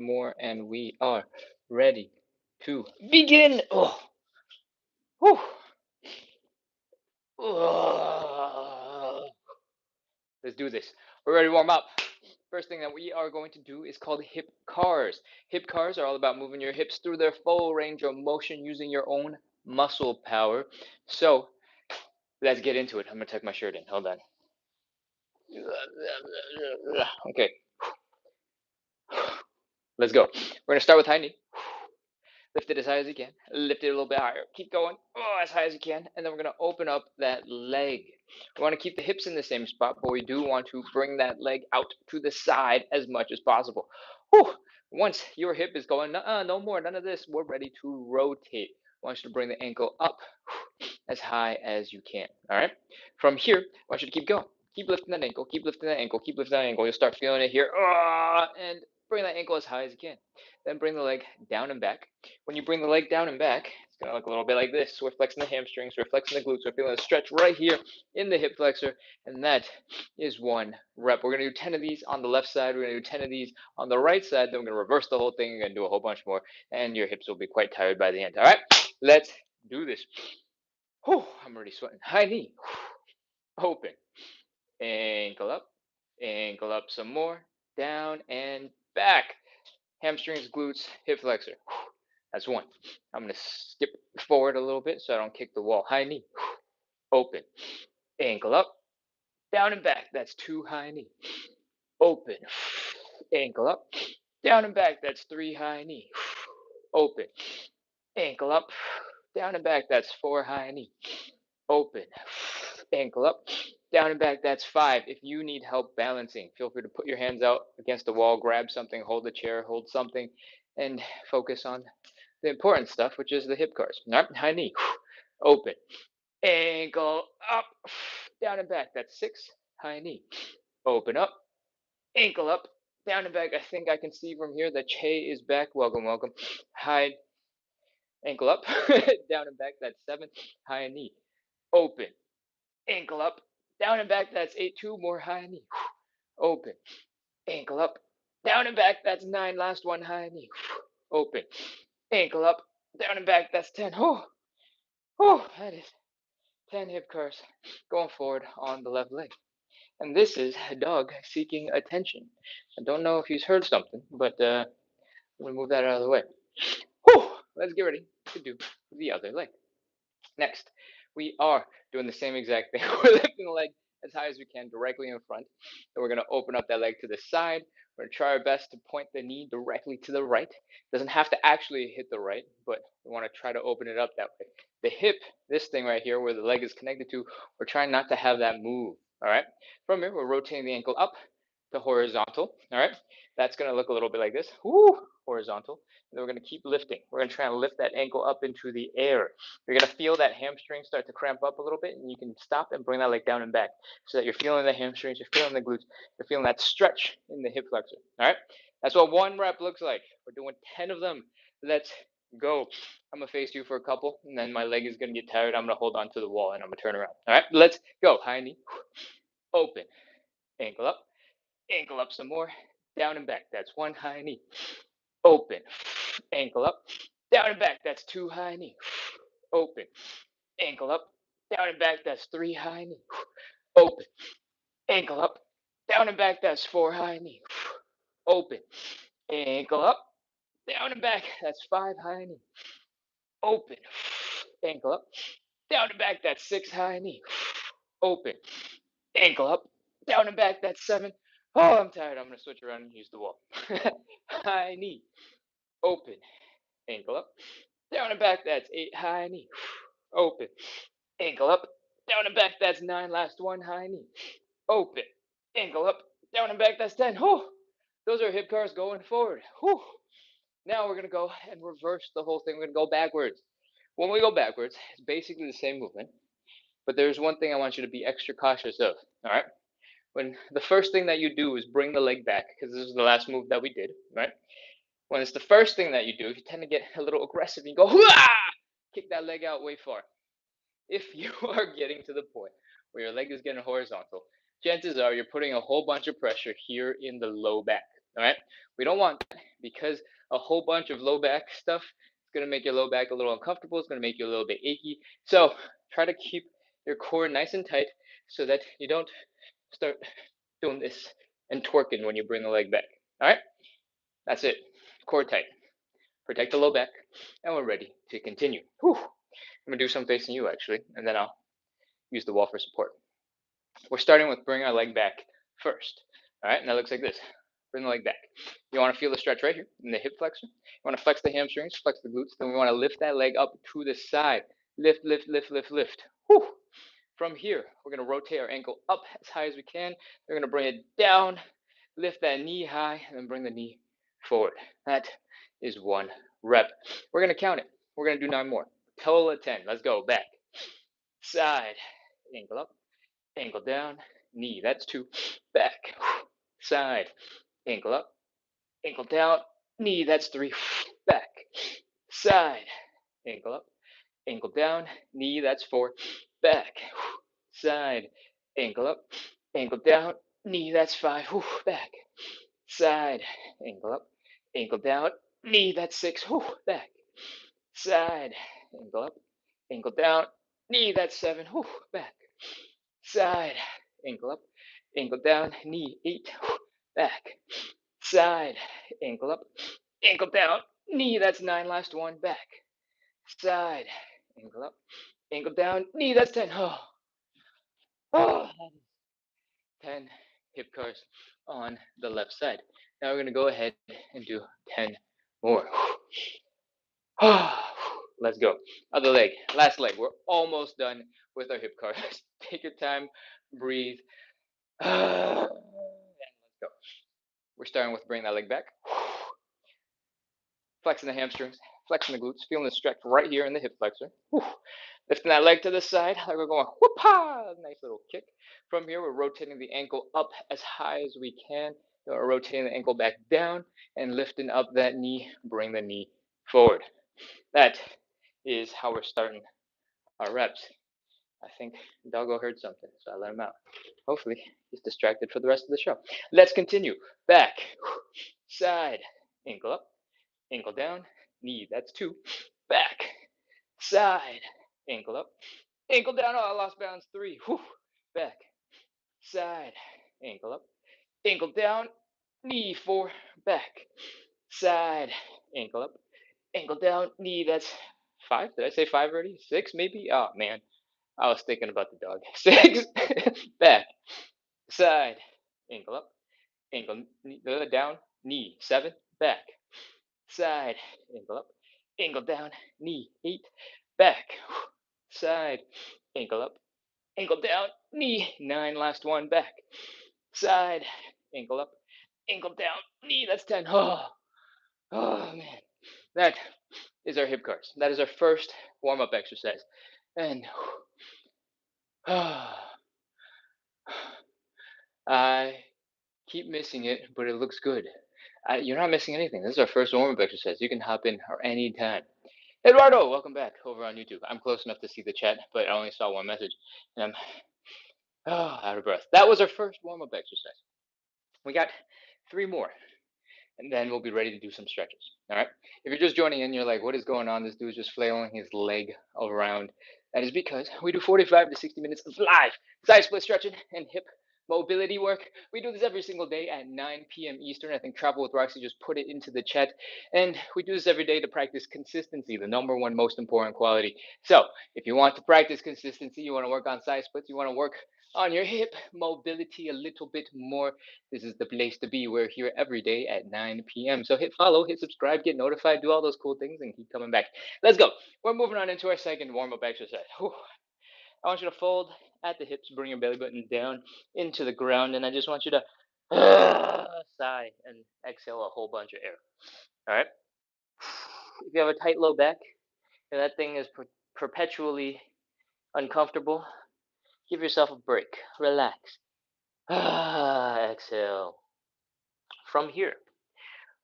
more, and we are ready to begin. Oh, whew. Let's do this. We're ready to warm up. First thing that we are going to do is called hip cars. Hip cars are all about moving your hips through their full range of motion using your own muscle power. So let's get into it. I'm gonna tuck my shirt in. Hold on. Okay, let's go. We're gonna start with high knee. Lift it as high as you can. Lift it a little bit higher. Keep going. Oh, as high as you can. And then we're going to open up that leg. We want to keep the hips in the same spot, but we do want to bring that leg out to the side as much as possible. Whew. Once your hip is going, no more, none of this, we're ready to rotate. I want you to bring the ankle up as high as you can. All right. From here, I want you to keep going. Keep lifting that ankle. Keep lifting that ankle. Keep lifting that ankle. You'll start feeling it here. And bring that ankle as high as you can. Then bring the leg down and back. When you bring the leg down and back, it's going to look a little bit like this. We're flexing the hamstrings, we're flexing the glutes, we're feeling a stretch right here in the hip flexor, and that is one rep. We're going to do 10 of these on the left side, we're going to do 10 of these on the right side, then we're going to reverse the whole thing, we're going to do a whole bunch more, and your hips will be quite tired by the end. All right, let's do this. Whew, I'm already sweating. High knee, open, ankle up some more, down and back. Hamstrings, glutes, hip flexor. That's one. I'm going to skip forward a little bit so I don't kick the wall. High knee, open, ankle up, down and back. That's two high knee. Open, ankle up, down and back. That's three high knee. Open, ankle up, down and back. That's four high knee. Open, ankle up, down and back. That's five. If you need help balancing, feel free to put your hands out against the wall, grab something, hold a chair, hold something, and focus on the important stuff, which is the hip cars. All right, high knee, open, ankle up, down and back. That's six. High knee, open up, ankle up, down and back. I think I can see from here that Che is back. Welcome, welcome. High ankle up, down and back. That's seven. High knee, open, ankle up, down and back. That's eight. Two more high knee, open, ankle up, down and back. That's nine. Last one high knee, open, ankle up, down and back. That's 10. That is 10 hip curls going forward on the left leg. And this is a dog seeking attention. I don't know if he's heard something, but I'm going to move that out of the way. Let's get ready to do the other leg. Next, we are doing the same exact thing. We're lifting the leg as high as we can directly in front. Then we're going to open up that leg to the side. We're going to try our best to point the knee directly to the right. It doesn't have to actually hit the right, but we want to try to open it up that way. The hip, this thing right here where the leg is connected to, we're trying not to have that move. All right. From here, we're rotating the ankle up to horizontal. All right. That's going to look a little bit like this. Horizontal. And then we're going to keep lifting. We're going to try and lift that ankle up into the air. You're going to feel that hamstring start to cramp up a little bit, and you can stop and bring that leg down and back so that you're feeling the hamstrings, you're feeling the glutes, you're feeling that stretch in the hip flexor. All right. That's what one rep looks like. We're doing 10 of them. Let's go. I'm going to face you for a couple, and then my leg is going to get tired. I'm going to hold on to the wall, and I'm going to turn around. All right. Let's go. High knee, open, ankle up some more, down and back. That's one high knee, open, ankle up, down and back. That's two high knee, open, ankle up, down and back. That's three high knee, open, ankle up, down and back. That's four high knee, open, ankle up, down and back. That's five high knee, open, ankle up, down and back. That's six high knee, open, ankle up, down and back. That's seven. Oh, I'm tired. I'm going to switch around and use the wall. High knee, open, ankle up, down and back. That's eight high knee, open, ankle up, down and back. That's nine. Last one high knee, open, ankle up, down and back. That's 10. Those are hip cars going forward. Now we're going to go and reverse the whole thing. We're going to go backwards. When we go backwards, it's basically the same movement, but there's one thing I want you to be extra cautious of. All right. When the first thing that you do is bring the leg back, because this is the last move that we did, right? When it's the first thing that you do, you tend to get a little aggressive and go, kick that leg out way far. If you are getting to the point where your leg is getting horizontal, chances are you're putting a whole bunch of pressure here in the low back. All right. We don't want that because a whole bunch of low back stuff is going to make your low back a little uncomfortable. It's going to make you a little bit achy. So try to keep your core nice and tight so that you don't start doing this and twerking when you bring the leg back. All right. That's it. Core tight. Protect the low back. And we're ready to continue. Whew. I'm going to do some facing you actually, and then I'll use the wall for support. We're starting with bring our leg back first. All right, and that looks like this. Bring the leg back. You want to feel the stretch right here in the hip flexor. You want to flex the hamstrings, flex the glutes. Then we want to lift that leg up to the side. Lift, lift, lift, lift, lift. Whew. From here, we're going to rotate our ankle up as high as we can. We're going to bring it down, lift that knee high, and then bring the knee forward. That is 1 rep. We're going to count it. We're going to do 9 more. Total of 10. Let's go. Back, side, ankle up, ankle down, knee. That's 2. Back, side, ankle up, ankle down, knee. That's 3. Back, side, ankle up, ankle down, knee. That's 4. Back, side, ankle up, ankle down, knee. That's 5. Back, side, ankle up, ankle down, knee. That's 6. Back, side, ankle up, ankle down, knee. That's 7. Back, side, ankle up, ankle down, knee. 8. Back, side, ankle up, ankle down, knee. That's 9. Last one. Back, side, ankle up, ankle down, knee. That's 10. Oh, 10 hip curls on the left side. Now we're going to go ahead and do 10 more. Let's go. Other leg, last leg. We're almost done with our hip curls. Take your time, breathe. And let's go. We're starting with bringing that leg back. Flexing the hamstrings, flexing the glutes, feeling the stretch right here in the hip flexor. Lifting that leg to the side, like we're going whoop-ha! Nice little kick. From here, we're rotating the ankle up as high as we can. Then we're rotating the ankle back down and lifting up that knee. Bring the knee forward. That is how we're starting our reps. I think Doggo heard something, so I let him out. Hopefully, he's distracted for the rest of the show. Let's continue. Back, side, ankle up, ankle down, knee. That's 2. Back, side, ankle up, ankle down. Oh, I lost balance. 3. Back, side, ankle up, ankle down, knee. 4. Back, side, ankle up, ankle down, knee. That's 5. Did I say 5 already? 6 maybe? Oh man, I was thinking about the dog. 6. Back, side, ankle up, ankle down, knee. 7. Back, side, ankle up, ankle down, knee. 8. Back, side, ankle up, ankle down, knee. 9. Last one. Back, side, ankle up, ankle down, knee. That's 10. Oh man, that is our hip curls. That is our first warm-up exercise. And I keep missing it, but it looks good. You're not missing anything. This is our first warm-up exercise. You can hop in any time. Eduardo, welcome back over on YouTube. I'm close enough to see the chat, but I only saw one message, and I'm out of breath. That was our first warm-up exercise. We got 3 more, and then we'll be ready to do some stretches. All right. If you're just joining in, you're like, "What is going on? This dude's just flailing his leg around." That is because we do 45 to 60 minutes of live side split stretching and hip mobility work. We do this every single day at 9 p.m. Eastern. I think Travel with Roxy just put it into the chat. And we do this every day to practice consistency, the number one most important quality. So if you want to practice consistency, you want to work on side splits, you want to work on your hip mobility a little bit more, this is the place to be. We're here every day at 9 p.m. So hit follow, hit subscribe, get notified, do all those cool things, and keep coming back. Let's go. We're moving on into our second warm-up exercise. I want you to fold at the hips, bring your belly button down into the ground, and I just want you to sigh and exhale a whole bunch of air. All right? If you have a tight low back, and that thing is perpetually uncomfortable, give yourself a break. Relax. Exhale. From here,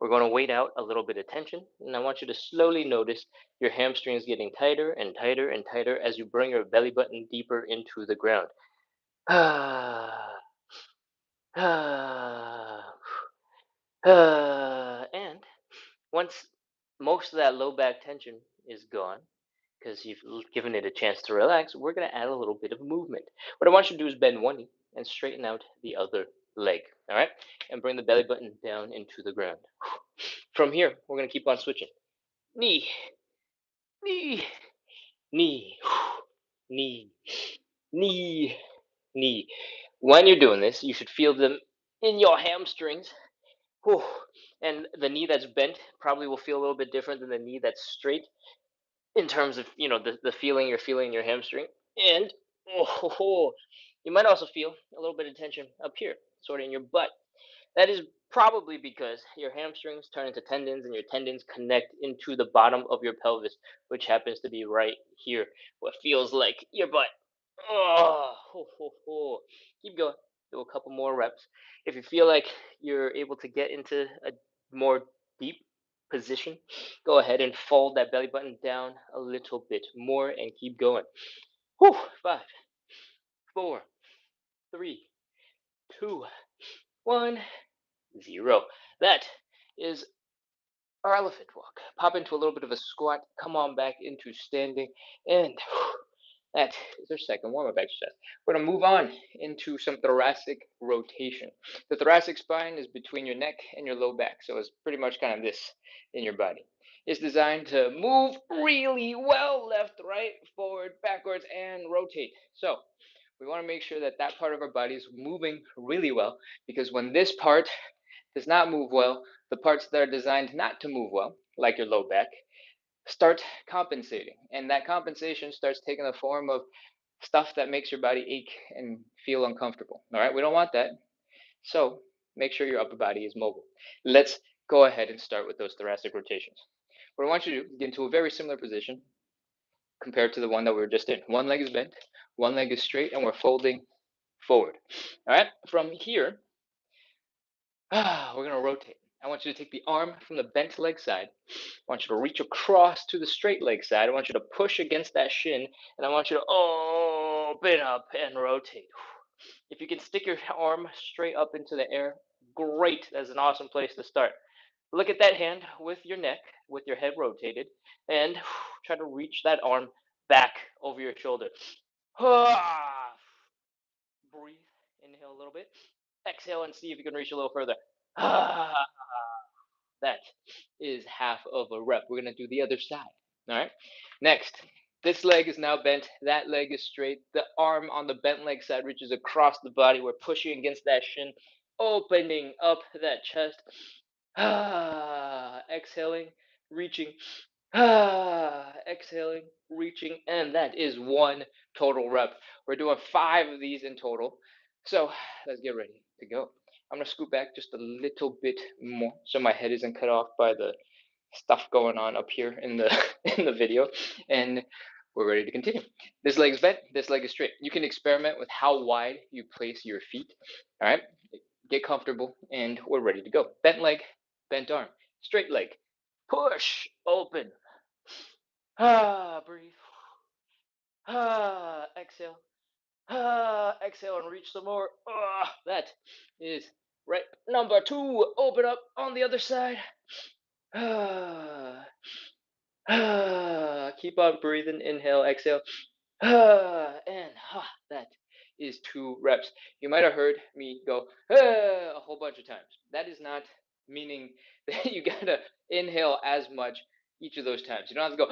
we're going to wait out a little bit of tension, and I want you to slowly notice your hamstrings getting tighter and tighter and tighter as you bring your belly button deeper into the ground. And once most of that low back tension is gone, because you've given it a chance to relax, we're going to add a little bit of movement. What I want you to do is bend one knee and straighten out the other leg. All right? And bring the belly button down into the ground. From here, we're going to keep on switching. Knee, knee, knee, knee, knee, knee. When you're doing this, you should feel them in your hamstrings. Whew. And the knee that's bent probably will feel a little bit different than the knee that's straight in terms of the feeling you're feeling in your hamstring. And oh, you might also feel a little bit of tension up here, sort of in your butt. That is probably because your hamstrings turn into tendons and your tendons connect into the bottom of your pelvis, which happens to be right here, what feels like your butt. Oh, ho, ho, ho. Keep going. Do a couple more reps. If you feel like you're able to get into a more deep position, go ahead and fold that belly button down a little bit more and keep going. Whew, 5, 4, 3, 2, 1, 0. That is our elephant walk. Pop into a little bit of a squat. Come on back into standing. And that is our second warm up exercise. We're going to move on into some thoracic rotation. The thoracic spine is between your neck and your low back. So it's pretty much kind of this in your body. It's designed to move really well left, right, forward, backwards, and rotate. So we want to make sure that that part of our body is moving really well, because when this part does not move well, the parts that are designed not to move well, like your low back, start compensating. And that compensation starts taking the form of stuff that makes your body ache and feel uncomfortable. All right, we don't want that. So make sure your upper body is mobile. Let's go ahead and start with those thoracic rotations. What I want you to do is get into a very similar position compared to the one that we were just in. One leg is bent, one leg is straight, and we're folding forward. All right, from here, we're going to rotate. I want you to take the arm from the bent leg side. I want you to reach across to the straight leg side. I want you to push against that shin, and I want you to open up and rotate. If you can stick your arm straight up into the air, great. That's an awesome place to start. Look at that hand with your neck, with your head rotated, and try to reach that arm back over your shoulder. Breathe. Inhale a little bit. Exhale and see if you can reach a little further. That is half of a rep. We're going to do the other side. All right. Next, this leg is now bent. That leg is straight. The arm on the bent leg side reaches across the body. We're pushing against that shin, opening up that chest. Exhaling, reaching. Exhaling, reaching. And that is one total rep. We're doing 5 of these in total. So let's get ready to go. I'm gonna scoot back just a little bit more so my head isn't cut off by the stuff going on up here in the in the video, and we're ready to continue. This leg is bent, this leg is straight. You can experiment with how wide you place your feet. All right, get comfortable, and we're ready to go. Bent leg, bent arm, straight leg, push, open. Breathe. Exhale. Exhale and reach some more. That is right. Number 2. Open up on the other side. Keep on breathing. Inhale, exhale. And that is 2 reps. You might have heard me go a whole bunch of times. That is not meaning that you gotta inhale as much each of those times. You don't have to go.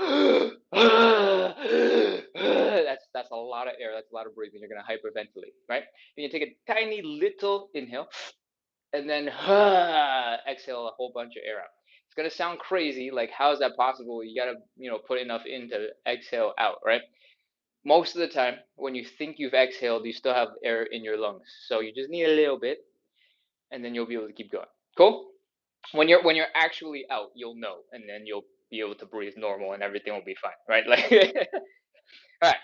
That's a lot of air. That's a lot of breathing. You're gonna hyperventilate, right? You can take a tiny little inhale and then exhale a whole bunch of air out. It's gonna sound crazy. Like, how is that possible? You gotta, put enough in to exhale out, right? Most of the time, when you think you've exhaled, you still have air in your lungs. So you just need a little bit, and then you'll be able to keep going. Cool? When you're actually out, you'll know, and then you'll be able to breathe normal, and everything will be fine, right? Like, all right.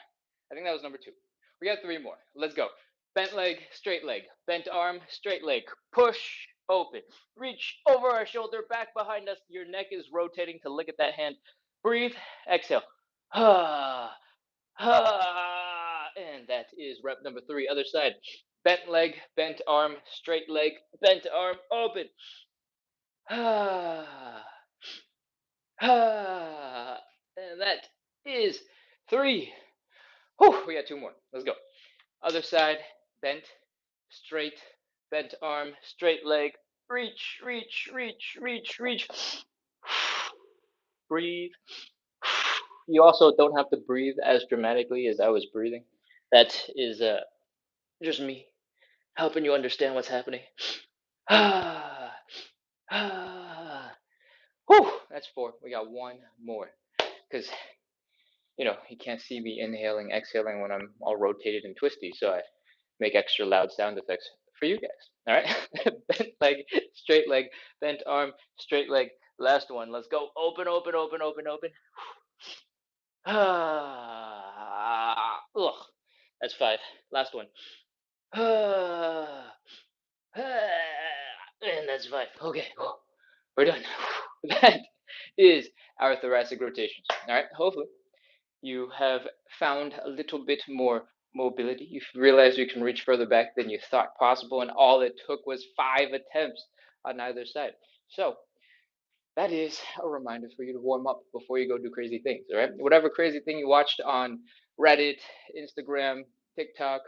I think that was number 2. We got 3 more. Let's go. Bent leg, straight leg. Bent arm, straight leg. Push, open. Reach over our shoulder, back behind us. Your neck is rotating to look at that hand. Breathe, exhale. And that is rep number 3. Other side. Bent leg, bent arm, straight leg, bent arm, open. Ah, ah, and that is 3. Whew, we got 2 more. Let's go. Other side, bent, straight, bent arm, straight leg. Reach, reach, reach, reach, reach. Breathe. You also don't have to breathe as dramatically as I was breathing. That is just me helping you understand what's happening. Ah, ah. Whew, that's 4. We got 1 more. Because, you can't see me inhaling, exhaling when I'm all rotated and twisty, so I make extra loud sound effects for you guys. All right? Bent leg, straight leg, bent arm, straight leg. Last one. Let's go. Open, open, open, open, open. Ah, ugh. That's 5. Last one. Ah, and that's 5. Okay, we're done. That is our thoracic rotations. All right, hopefully you have found a little bit more mobility. You've realized you can reach further back than you thought possible, and all it took was 5 attempts on either side. So that is a reminder for you to warm up before you go do crazy things. All right, whatever crazy thing you watched on Reddit, Instagram, TikTok,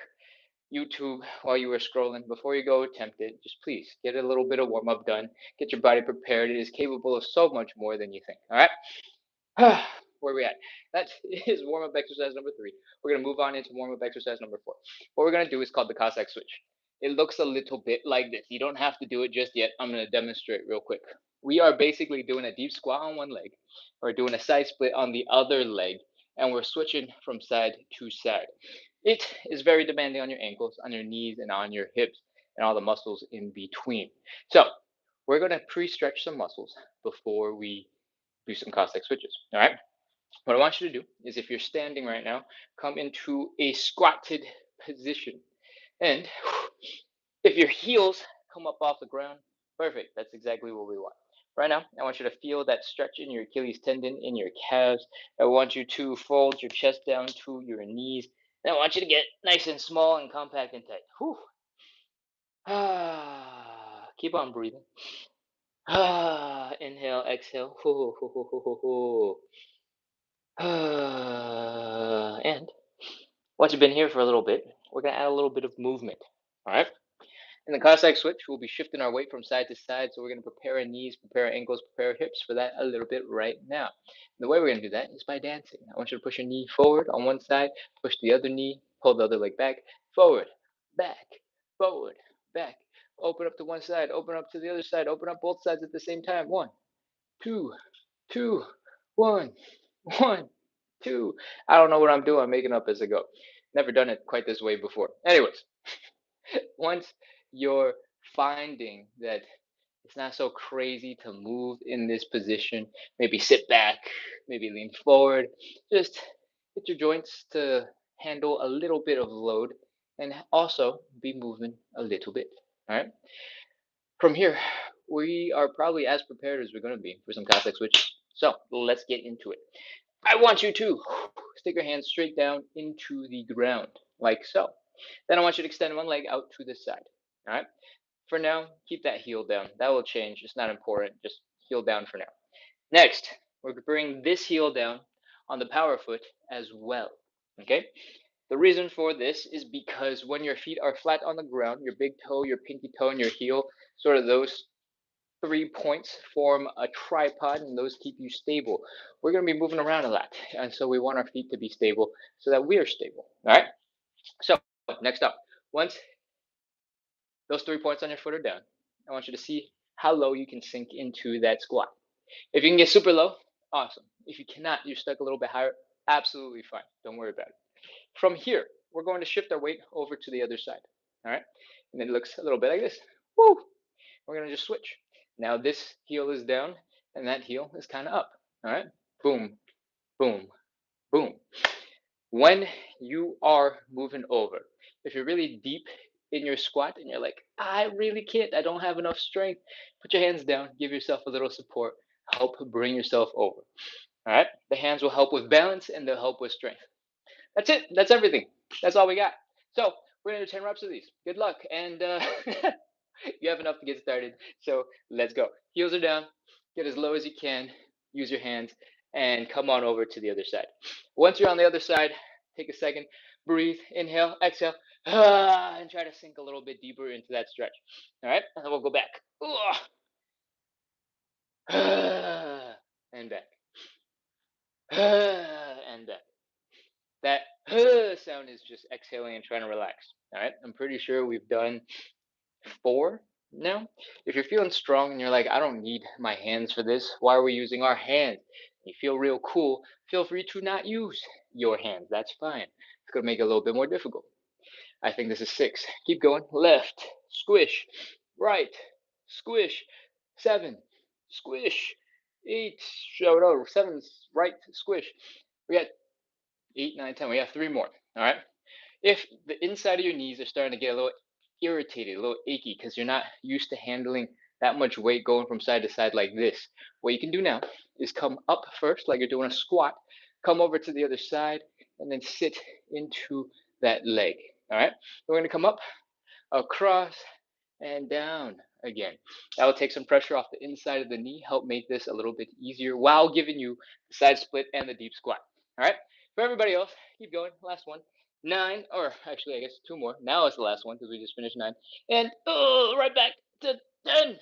YouTube while you were scrolling, before you go attempt it, just please get a little bit of warm up done. Get your body prepared. It is capable of so much more than you think. All right. Where are we at? That is warm up exercise number 3. We're going to move on into warm up exercise number 4. What we're going to do is called the Cossack switch. It looks a little bit like this. You don't have to do it just yet. I'm going to demonstrate real quick. We are basically doing a deep squat on one leg. We're doing a side split on the other leg. And we're switching from side to side. It is very demanding on your ankles, on your knees, and on your hips, and all the muscles in between. So we're going to pre-stretch some muscles before we do some Cossack switches. All right. What I want you to do is, if you're standing right now, come into a squatted position. And if your heels come up off the ground, perfect. That's exactly what we want. Right now, I want you to feel that stretch in your Achilles tendon, in your calves. I want you to fold your chest down to your knees. And I want you to get nice and small and compact and tight. Whew. Ah, keep on breathing. Ah, inhale, exhale. And once you've been here for a little bit, we're going to add a little bit of movement. All right. In the Cossack switch, we'll be shifting our weight from side to side. So we're going to prepare our knees, prepare our ankles, prepare our hips for that a little bit right now. And the way we're going to do that is by dancing. I want you to push your knee forward on one side, push the other knee, pull the other leg back, forward, back, forward, back. Open up to one side, open up to the other side, open up both sides at the same time. 1, 2, 2, 1, 1, 2. I don't know what I'm doing. I'm making up as I go. Never done it quite this way before. Anyways, once you're finding that it's not so crazy to move in this position, maybe sit back, maybe lean forward, just get your joints to handle a little bit of load and also be moving a little bit. All right. From here, we are probably as prepared as we're going to be for some Cossack switch. So let's get into it. I want you to stick your hands straight down into the ground, like so. Then I want you to extend one leg out to the side. All right. For now, keep that heel down. That will change. It's not important. Just heel down for now. Next, we're going to bring this heel down on the power foot as well. Okay. The reason for this is because when your feet are flat on the ground, your big toe, your pinky toe, and your heel, sort of those 3 points form a tripod, and those keep you stable. We're going to be moving around a lot, and so we want our feet to be stable so that we are stable. All right. So next up, once those 3 points on your foot are down, I want you to see how low you can sink into that squat. If you can get super low, awesome. If you cannot, you're stuck a little bit higher, absolutely fine. Don't worry about it. From here, we're going to shift our weight over to the other side. All right. And then it looks a little bit like this. Woo! We're going to just switch. Now this heel is down and that heel is kind of up. All right. Boom, boom, boom. When you are moving over, if you're really deep in your squat and you're like, I really can't, I don't have enough strength, put your hands down, give yourself a little support, help bring yourself over. All right. The hands will help with balance and they'll help with strength. That's it. That's everything. That's all we got. So we're going to do 10 reps of these. Good luck. And You have enough to get started. So let's go. Heels are down. Get as low as you can. Use your hands and come on over to the other side. Once you're on the other side, take a second, breathe, inhale, exhale, and try to sink a little bit deeper into that stretch. All right, and then we'll go back. And back. And back. That sound is just exhaling and trying to relax. All right, I'm pretty sure we've done 4 now. If you're feeling strong and you're like, I don't need my hands for this, why are we using our hands? You feel real cool, feel free to not use your hands. That's fine. It's going to make it a little bit more difficult. I think this is 6. Keep going. Left, squish. Right, squish. 7, squish. 8, show it over. 7, right, squish. We got 8, 9, 10. We have 3 more. All right. If the inside of your knees are starting to get a little irritated, a little achy, because you're not used to handling that much weight going from side to side like this, what you can do now is come up first, like you're doing a squat, come over to the other side, and then sit into that leg. All right. We're going to come up, across, and down again. That will take some pressure off the inside of the knee, help make this a little bit easier while giving you the side split and the deep squat. All right. For everybody else, keep going. Last one. 9, or actually, I guess 2 more. Now it's the last one because we just finished 9. And right back to 10.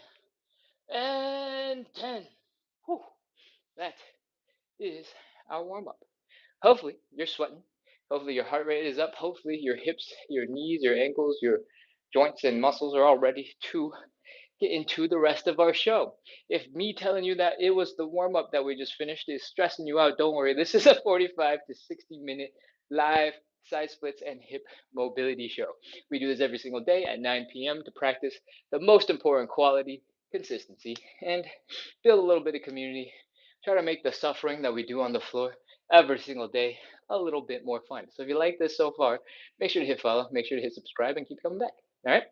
And 10. Whew. That is our warm up. Hopefully, you're sweating. Hopefully, your heart rate is up. Hopefully, your hips, your knees, your ankles, your joints and muscles are all ready to get into the rest of our show. If me telling you that it was the warm up that we just finished is stressing you out, don't worry. This is a 45 to 60-minute live side splits and hip mobility show. We do this every single day at 9 p.m. to practice the most important quality, consistency, and build a little bit of community. Try to make the suffering that we do on the floor every single day a little bit more fun. So if you like this so far, make sure to hit follow, make sure to hit subscribe, and keep coming back. All right?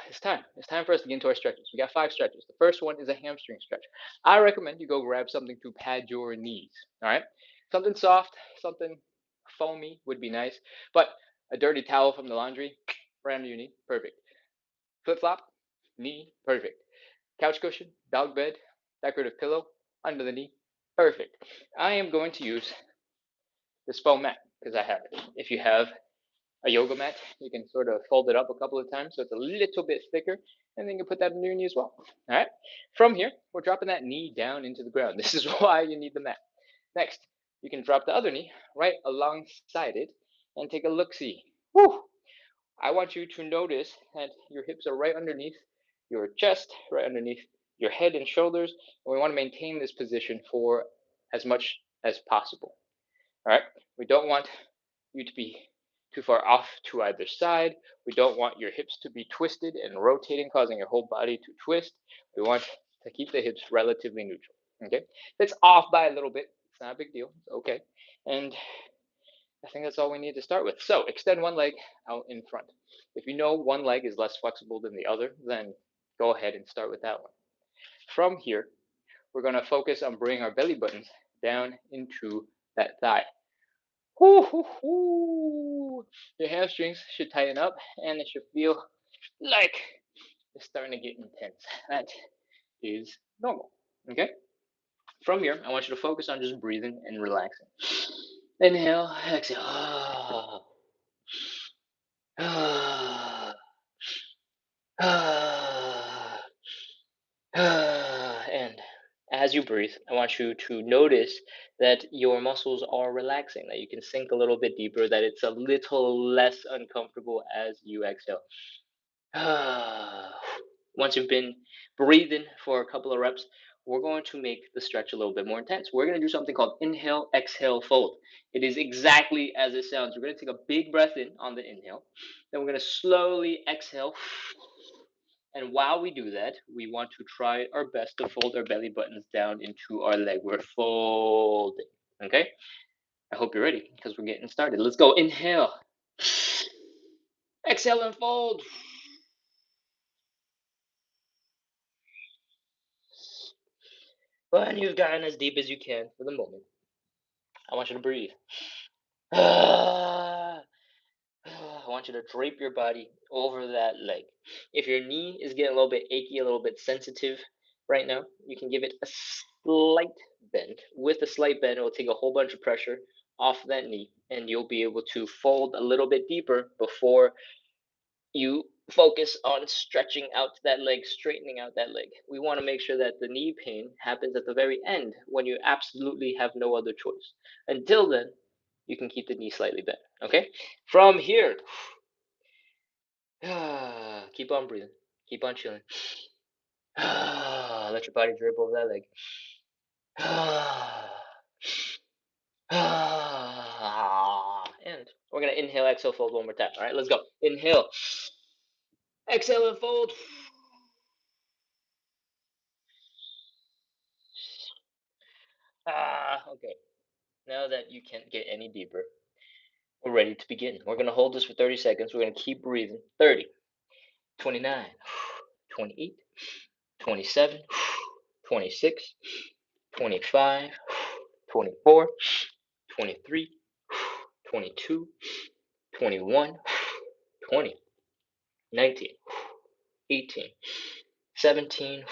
It's time. It's time for us to get into our stretches. We got 5 stretches. The first one is a hamstring stretch. I recommend you go grab something to pad your knees. All right, something soft, something foamy would be nice. But a dirty towel from the laundry, right under your knee, perfect. Flip flop, knee, perfect. Couch cushion, dog bed, decorative pillow under the knee, perfect. I am going to use this foam mat because I have it. If you have a yoga mat, you can sort of fold it up a couple of times so it's a little bit thicker, and then you can put that under your knee as well. All right. From here, we're dropping that knee down into the ground. This is why you need the mat. Next, you can drop the other knee right alongside it and take a look-see. Whew. I want you to notice that your hips are right underneath your chest, right underneath your head and shoulders, and we want to maintain this position for as much as possible. All right. We don't want you to be too far off to either side. We don't want your hips to be twisted and rotating, causing your whole body to twist. We want to keep the hips relatively neutral. Okay. If it's off by a little bit, it's not a big deal. It's okay. And I think that's all we need to start with. So extend one leg out in front. If you know one leg is less flexible than the other, then go ahead and start with that one. From here, we're going to focus on bringing our belly buttons down into that thigh. Your hamstrings should tighten up and it should feel like it's starting to get intense. That is normal. Okay? From here, I want you to focus on just breathing and relaxing. Inhale, exhale. And as you breathe, I want you to notice that your muscles are relaxing, that you can sink a little bit deeper, that it's a little less uncomfortable as you exhale. Once you've been breathing for a couple of reps, we're going to make the stretch a little bit more intense. We're going to do something called inhale, exhale, fold. It is exactly as it sounds. We're going to take a big breath in on the inhale. Then we're going to slowly exhale. And while we do that, we want to try our best to fold our belly buttons down into our leg. We're folding. Okay? I hope you're ready because we're getting started. Let's go. Inhale. Exhale and fold. When you've gotten as deep as you can for the moment, I want you to breathe. I want you to drape your body over that leg. If your knee is getting a little bit achy, a little bit sensitive right now, you can give it a slight bend. With a slight bend, it will take a whole bunch of pressure off that knee, and you'll be able to fold a little bit deeper before you focus on stretching out that leg, straightening out that leg. We want to make sure that the knee pain happens at the very end when you absolutely have no other choice. Until then, you can keep the knee slightly bent. Okay? From here, keep on breathing, keep on chilling. Let your body drip over that leg. And we're gonna inhale, exhale, fold one more time. All right, let's go. Inhale, exhale, and fold. Okay. Now that you can't get any deeper, we're ready to begin. We're gonna hold this for 30 seconds. We're gonna keep breathing. 30, 29, 28, 27, 26, 25, 24, 23, 22, 21, 20, 19, 18, 17,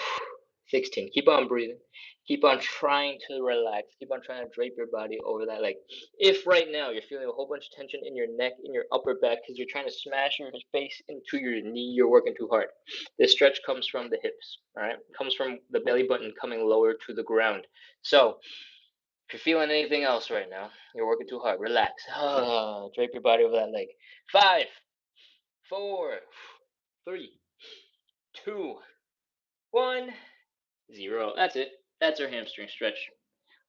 16. Keep on breathing. Keep on trying to relax. Keep on trying to drape your body over that leg. If right now you're feeling a whole bunch of tension in your neck, in your upper back, because you're trying to smash your face into your knee, you're working too hard. This stretch comes from the hips, all right? It comes from the belly button coming lower to the ground. So if you're feeling anything else right now, you're working too hard. Relax. Drape your body over that leg. 5, 4, 3, 2, 1, 0. That's it. That's our hamstring stretch.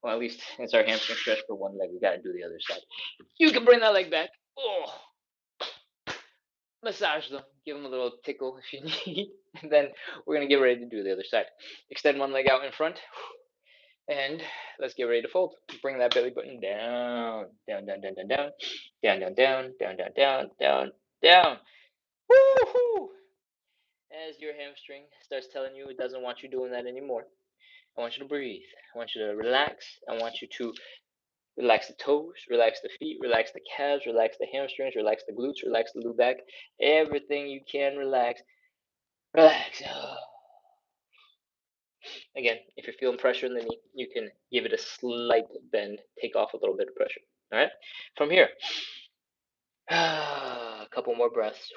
Well, at least it's our hamstring stretch for one leg. We got to do the other side. You can bring that leg back. Oh, massage them. Give them a little tickle if you need. And then we're going to get ready to do the other side. Extend one leg out in front. And let's get ready to fold. Bring that belly button down, down, down, down, down, down, down, down, down, down, down, down, down, down. Woohoo! As your hamstring starts telling you it doesn't want you doing that anymore, I want you to breathe. I want you to relax. I want you to relax the toes, relax the feet, relax the calves, relax the hamstrings, relax the glutes, relax the low back. Everything you can relax. Relax. Again, if you're feeling pressure in the knee, you can give it a slight bend, take off a little bit of pressure. All right? From here, a couple more breaths.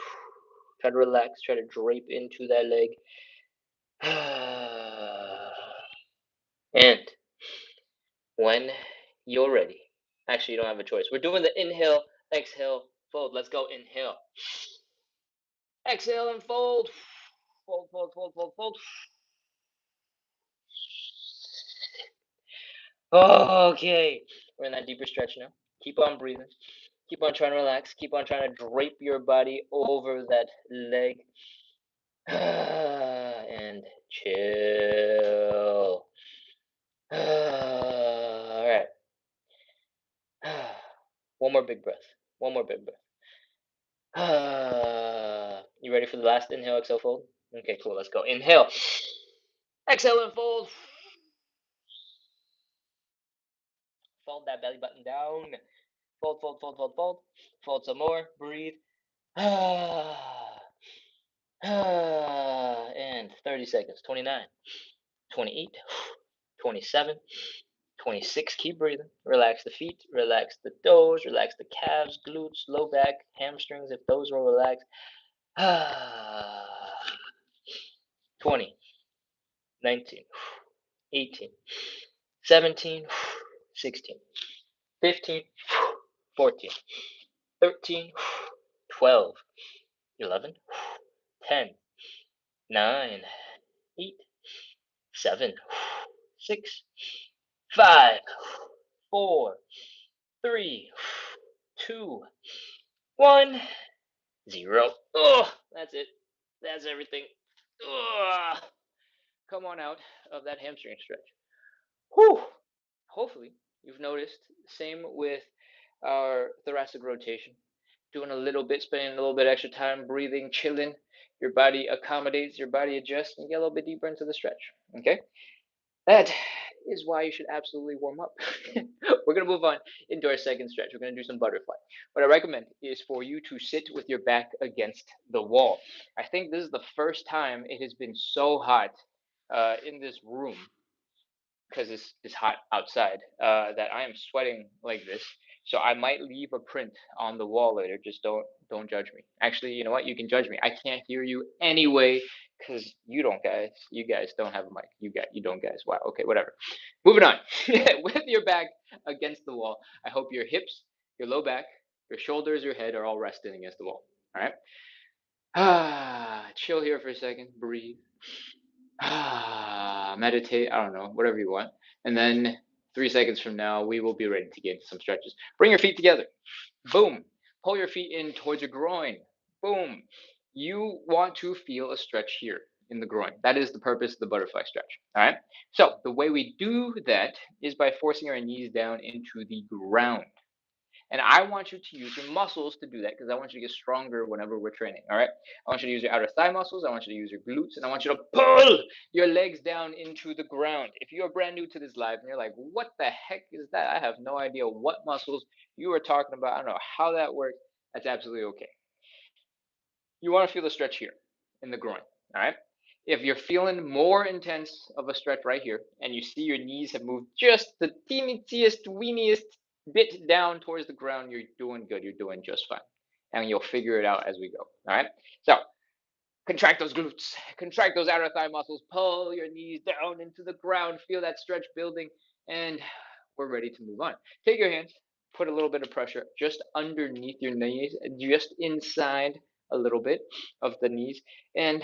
Try to relax, try to drape into that leg. And when you're ready, actually, you don't have a choice. We're doing the inhale, exhale, fold. Let's go. Inhale, exhale, and fold. Fold, fold, fold, fold, fold. Okay, we're in that deeper stretch now. Keep on breathing. Keep on trying to relax. Keep on trying to drape your body over that leg. And chill. All right. One more big breath. One more big breath. You ready for the last inhale, exhale, fold? Okay, cool. Let's go. Inhale. Exhale and fold. Fold that belly button down. Fold, fold, fold, fold, fold. Fold some more. Breathe. And 30 seconds. 29, 28, 27, 26. Keep breathing. Relax the feet. Relax the toes. Relax the calves, glutes, low back, hamstrings if those will relax. 20, 19, 18, 17, 16, 15, 14, 13, 12, 11, 10, 9, 8, 7, 6, 5, 4, 3, 2, 1, 0. Oh, that's it. That's everything. Oh, come on out of that hamstring stretch. Whew. Hopefully, you've noticed. Same with our thoracic rotation. Doing a little bit, spending a little bit extra time breathing, chilling. Your body accommodates, your body adjusts, and you get a little bit deeper into the stretch. Okay? That is why you should absolutely warm up. We're going to move on into our second stretch. We're going to do some butterfly. What I recommend is for you to sit with your back against the wall. I think this is the first time it has been so hot in this room because it's hot outside that I am sweating like this. So I might leave a print on the wall later. Just don't judge me. Actually, you know what? You can judge me. I can't hear you anyway because you guys don't have a mic. You don't guys. Wow. Okay, whatever. Moving on. With your back against the wall, I hope your hips, your low back, your shoulders, your head are all resting against the wall. All right. Chill here for a second. Breathe. Meditate, I don't know, whatever you want. And then 3 seconds from now, we will be ready to get into some stretches. Bring your feet together. Boom. Pull your feet in towards your groin. Boom. You want to feel a stretch here in the groin. That is the purpose of the butterfly stretch. All right. So the way we do that is by forcing our knees down into the ground. And I want you to use your muscles to do that because I want you to get stronger whenever we're training. All right. I want you to use your outer thigh muscles. I want you to use your glutes. And I want you to pull your legs down into the ground. If you're brand new to this live and you're like, what the heck is that? I have no idea what muscles you are talking about. I don't know how that works. That's absolutely okay. You want to feel the stretch here in the groin. All right. If you're feeling more intense of a stretch right here, and you see your knees have moved just the teeniest, weeniest bit down towards the ground, you're doing good. You're doing just fine. And you'll figure it out as we go. All right. So contract those glutes, contract those outer thigh muscles, pull your knees down into the ground, feel that stretch building, and we're ready to move on. Take your hands, put a little bit of pressure just underneath your knees, just inside a little bit of the knees, and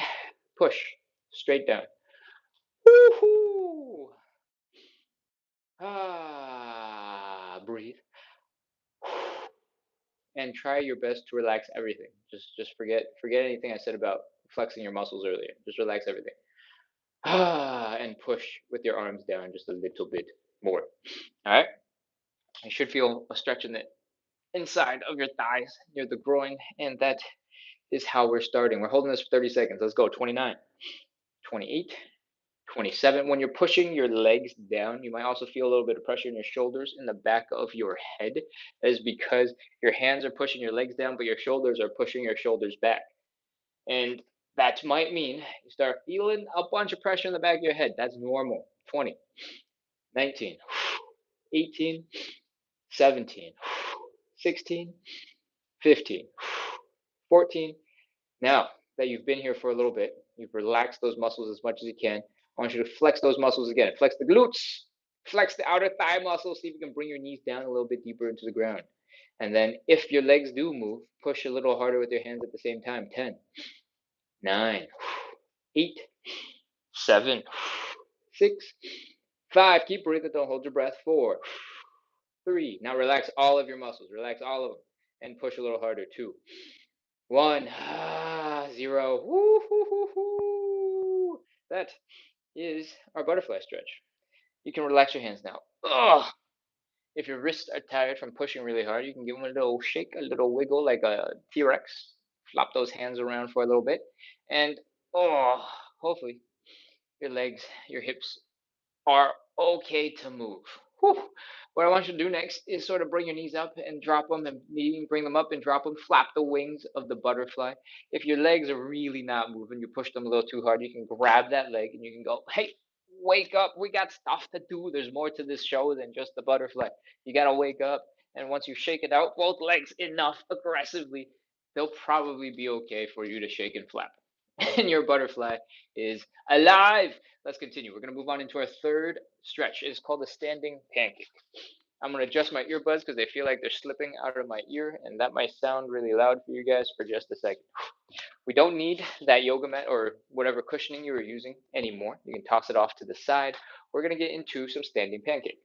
push straight down. Woohoo! Breathe. And try your best to relax everything. Just forget anything I said about flexing your muscles earlier. Just relax everything. And push with your arms down just a little bit more. All right. You should feel a stretch in the inside of your thighs near the groin, and that is how we're starting. We're holding this for 30 seconds. Let's go. 29, 28, 27. When you're pushing your legs down, you might also feel a little bit of pressure in your shoulders in the back of your head. That is because your hands are pushing your legs down, but your shoulders are pushing your shoulders back. And that might mean you start feeling a bunch of pressure in the back of your head. That's normal. 20, 19, 18, 17, 16, 15, 14. Now that you've been here for a little bit, you've relaxed those muscles as much as you can. I want you to flex those muscles again. Flex the glutes, flex the outer thigh muscles. See if you can bring your knees down a little bit deeper into the ground. And then if your legs do move, push a little harder with your hands at the same time. 10, 9, 8, 7, 6, 5. Keep breathing. Don't hold your breath. 4, 3. Now relax all of your muscles. Relax all of them. And push a little harder. 2, 1. 0. Woo, hoo, hoo, hoo. That is our butterfly stretch. You can relax your hands now. Ugh. If your wrists are tired from pushing really hard, you can give them a little shake, a little wiggle like a T-Rex. Flop those hands around for a little bit. And hopefully your legs, your hips are okay to move. Whew. What I want you to do next is sort of bring your knees up and drop them, and bring them up and drop them. Flap the wings of the butterfly. If your legs are really not moving, you push them a little too hard, you can grab that leg and you can go, hey, wake up. We got stuff to do. There's more to this show than just the butterfly. You got to wake up. And once you shake it out, both legs enough aggressively, they'll probably be okay for you to shake and flap. And your butterfly is alive. Let's continue. We're going to move on into our third stretch. It's called the standing pancake. I'm going to adjust my earbuds because they feel like they're slipping out of my ear, and that might sound really loud for you guys for just a second. We don't need that yoga mat or whatever cushioning you are using anymore. You can toss it off to the side. We're going to get into some standing pancake.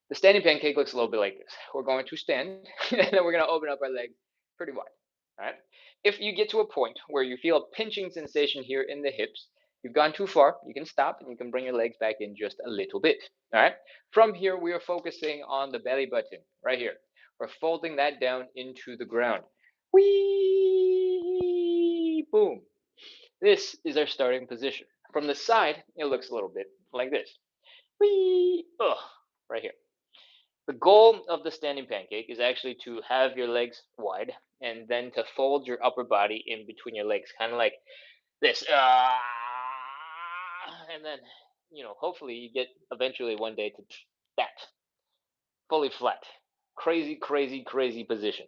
The standing pancake looks a little bit like this. We're going to stand, and then we're going to open up our legs pretty wide. All right. If you get to a point where you feel a pinching sensation here in the hips, you've gone too far, you can stop and you can bring your legs back in just a little bit. All right. From here, we are focusing on the belly button right here. We're folding that down into the ground. Whee! Boom. This is our starting position. From the side, it looks a little bit like this. Whee! Ugh, right here. The goal of the standing pancake is actually to have your legs wide and then to fold your upper body in between your legs, kind of like this. And then, hopefully you get eventually one day to that fully flat. Crazy, crazy, crazy position.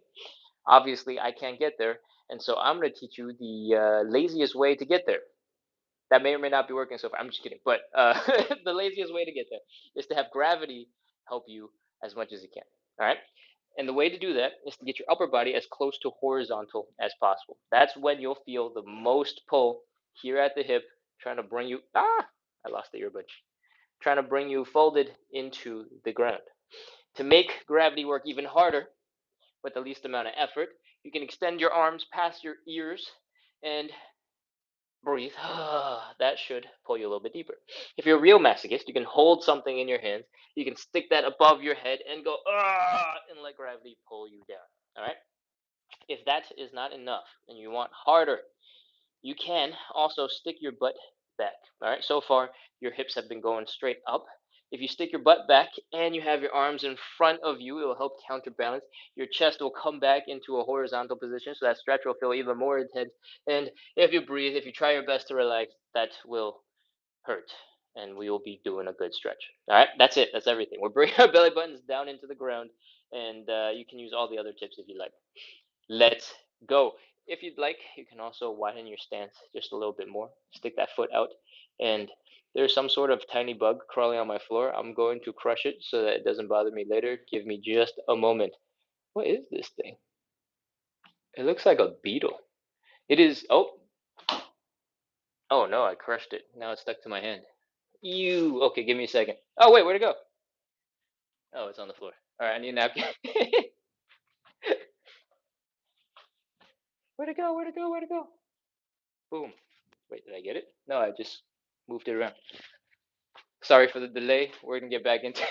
Obviously, I can't get there, and so I'm going to teach you the laziest way to get there. That may or may not be working so far. I'm just kidding. But the laziest way to get there is to have gravity help you as much as you can. All right. And the way to do that is to get your upper body as close to horizontal as possible. That's when you'll feel the most pull here at the hip, trying to bring you. I lost the earbud. Trying to bring you folded into the ground. To make gravity work even harder with the least amount of effort, you can extend your arms past your ears and breathe. That should pull you a little bit deeper. If you're a real masochist, you can hold something in your hands. You can stick that above your head and go, and let gravity pull you down. All right. If that is not enough and you want harder, you can also stick your butt back. All right. So far, your hips have been going straight up. If you stick your butt back and you have your arms in front of you, it will help counterbalance. Your chest will come back into a horizontal position, so that stretch will feel even more intense. And if you breathe, if you try your best to relax, that will hurt. And we will be doing a good stretch. All right, that's it. That's everything. We're bringing our belly buttons down into the ground, and you can use all the other tips if you like. Let's go. If you'd like, you can also widen your stance just a little bit more. Stick that foot out, and there's some sort of tiny bug crawling on my floor. I'm going to crush it so that it doesn't bother me later. Give me just a moment. What is this thing? It looks like a beetle. It is. Oh no, I crushed it. Now it's stuck to my hand. Ew. Okay, give me a second. Oh wait, where'd it go? Oh, it's on the floor. All right, I need a napkin. Where'd it go? Where'd it go? Where'd it go? Boom. Wait, did I get it? No, I just moved it around. Sorry for the delay. We're gonna get back into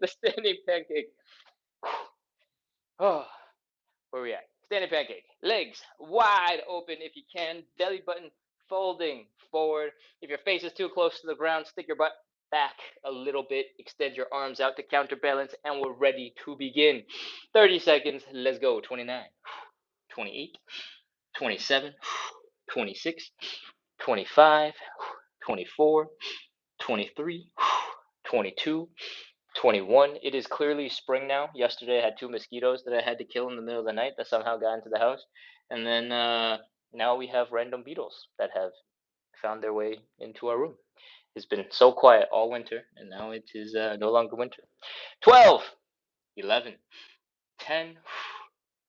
the standing pancake. Oh, where we at? Standing pancake. Legs wide open if you can. Belly button folding forward. If your face is too close to the ground, stick your butt back a little bit. Extend your arms out to counterbalance, and we're ready to begin. 30 seconds. Let's go. 29, 28, 27, 26, 25, 24, 23, 22, 21. It is clearly spring now. Yesterday I had 2 mosquitoes that I had to kill in the middle of the night that somehow got into the house. And then now we have random beetles that have found their way into our room. It's been so quiet all winter, and now it is no longer winter. 12, 11, 10,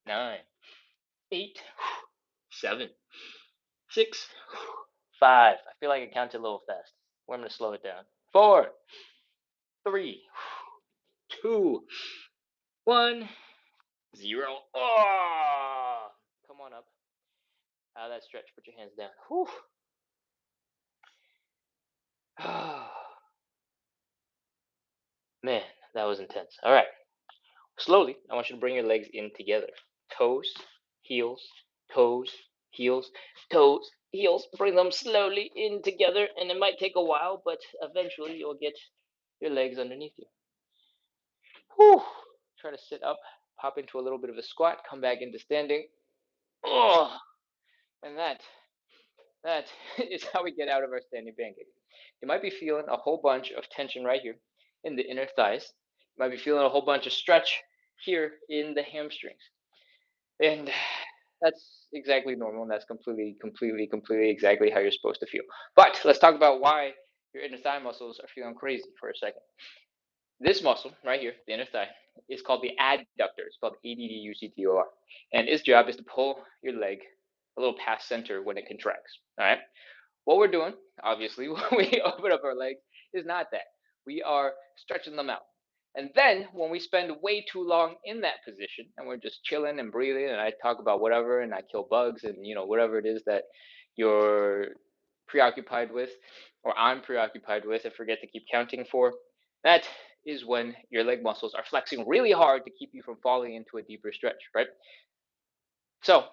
9, 8, 7, 6, 5. I feel like I counted a little fast. Well, I'm going to slow it down. 4, 3, 2, 1, 0. Oh! Come on up. Out of that stretch. Put your hands down. Whew. Man, that was intense. All right. Slowly, I want you to bring your legs in together. Toes, heels, toes, heels, toes, heels. Bring them slowly in together, and it might take a while, but eventually you'll get your legs underneath you. Whew. Try to sit up, pop into a little bit of a squat, come back into standing. Oh, and that is how we get out of our standing pancake. You might be feeling a whole bunch of tension right here in the inner thighs. You might be feeling a whole bunch of stretch here in the hamstrings. And that's exactly normal, and that's completely exactly how you're supposed to feel. But let's talk about why your inner thigh muscles are feeling crazy for a second. This muscle right here, the inner thigh, is called the adductor. It's called ADDUCTOR. And its job is to pull your leg a little past center when it contracts. All right. What we're doing, obviously, when we open up our legs, is not that. We are stretching them out. And then when we spend way too long in that position and we're just chilling and breathing, and I talk about whatever, and I kill bugs, and whatever it is that you're preoccupied with, or I'm preoccupied with, and forget to keep counting for, that is when your leg muscles are flexing really hard to keep you from falling into a deeper stretch, right? So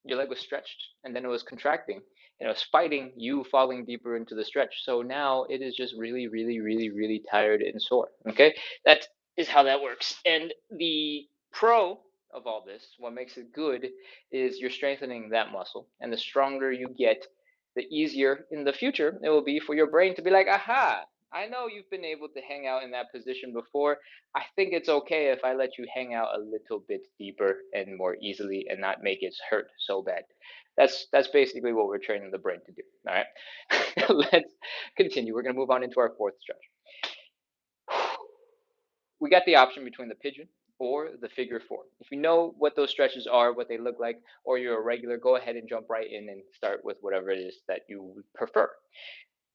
your leg was stretched and then it was contracting, it's fighting you falling deeper into the stretch. So now it is just really, really, really, really tired and sore. Okay, that is how that works. And the pro of all this, what makes it good, is you're strengthening that muscle, and the stronger you get, the easier in the future it will be for your brain to be like, aha, I know you've been able to hang out in that position before. I think it's okay if I let you hang out a little bit deeper and more easily and not make it hurt so bad. That's basically what we're training the brain to do. All right. Let's continue. We're going to move on into our fourth stretch. We got the option between the pigeon or the figure four. If you know what those stretches are, what they look like, or you're a regular, go ahead and jump right in and start with whatever it is that you prefer.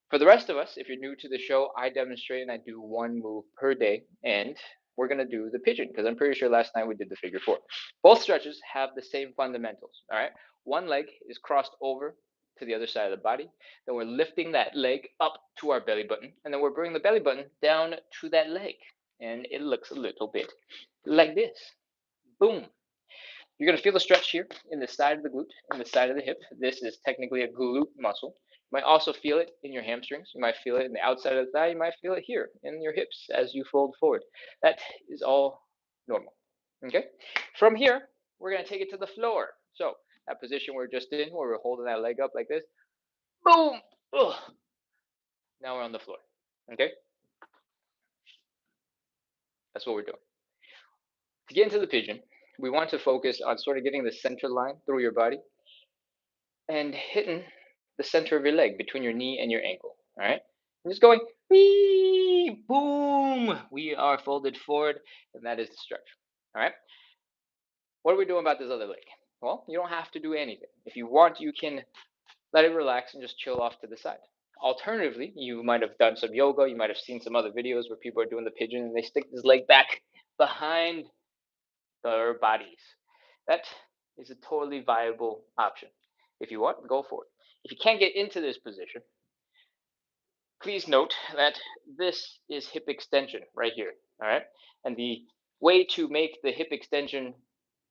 For the rest of us, if you're new to the show, I demonstrate and I do one move per day, and we're going to do the pigeon because I'm pretty sure last night we did the figure four. Both stretches have the same fundamentals, all right? One leg is crossed over to the other side of the body. Then we're lifting that leg up to our belly button, and then we're bringing the belly button down to that leg, and it looks a little bit like this. Boom. You're going to feel the stretch here in the side of the glute, in the side of the hip. This is technically a glute muscle. You might also feel it in your hamstrings. You might feel it in the outside of the thigh. You might feel it here in your hips as you fold forward. That is all normal. Okay? From here, we're going to take it to the floor. So, that position we're just in, where we're holding that leg up like this. Boom! Ugh. Now we're on the floor. Okay? That's what we're doing. To get into the pigeon, we want to focus on sort of getting the center line through your body and hitting the center of your leg between your knee and your ankle. All right. I'm just going, wee, boom. We are folded forward, and that is the stretch. All right. What are we doing about this other leg? Well, you don't have to do anything. If you want, you can let it relax and just chill off to the side. Alternatively, you might have done some yoga. You might have seen some other videos where people are doing the pigeon and they stick this leg back behind their bodies. That is a totally viable option. If you want, go for it. If you can't get into this position, please note that this is hip extension right here, all right? And the way to make the hip extension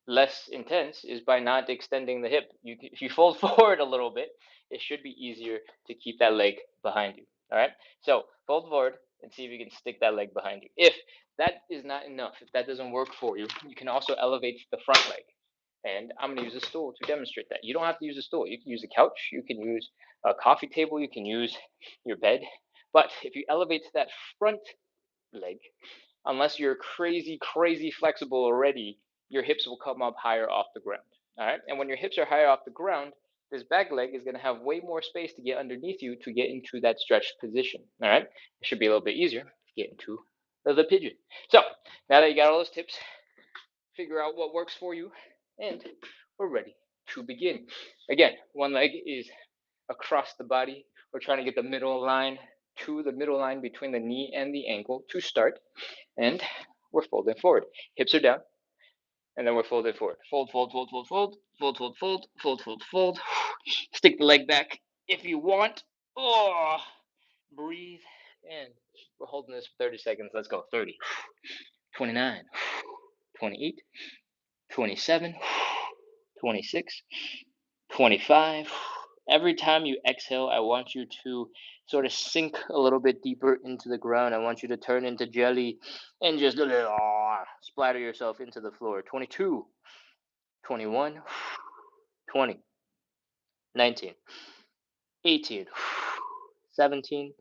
less intense is by not extending the hip. If you fold forward a little bit, it should be easier to keep that leg behind you, all right? So fold forward and see if you can stick that leg behind you. If that is not enough, if that doesn't work for you, you can also elevate the front leg. And I'm going to use a stool to demonstrate that. You don't have to use a stool. You can use a couch. You can use a coffee table. You can use your bed. But if you elevate that front leg, unless you're crazy, crazy flexible already, your hips will come up higher off the ground. All right. And when your hips are higher off the ground, this back leg is going to have way more space to get underneath you to get into that stretched position. All right. It should be a little bit easier to get into the pigeon. So now that you got all those tips, figure out what works for you, and we're ready to begin. Again, one leg is across the body. We're trying to get the middle line to the middle line between the knee and the ankle to start, and we're folding forward. Hips are down, and then we're folding forward. Fold, fold, fold, fold, fold, fold, fold, fold, fold, fold, fold. Stick the leg back if you want. Oh, breathe in. We're holding this for 30 seconds. Let's go. 30, 29, 28, 27, 26, 25. Every time you exhale, I want you to sort of sink a little bit deeper into the ground. I want you to turn into jelly and just splatter yourself into the floor. 22, 21, 20, 19, 18, 17,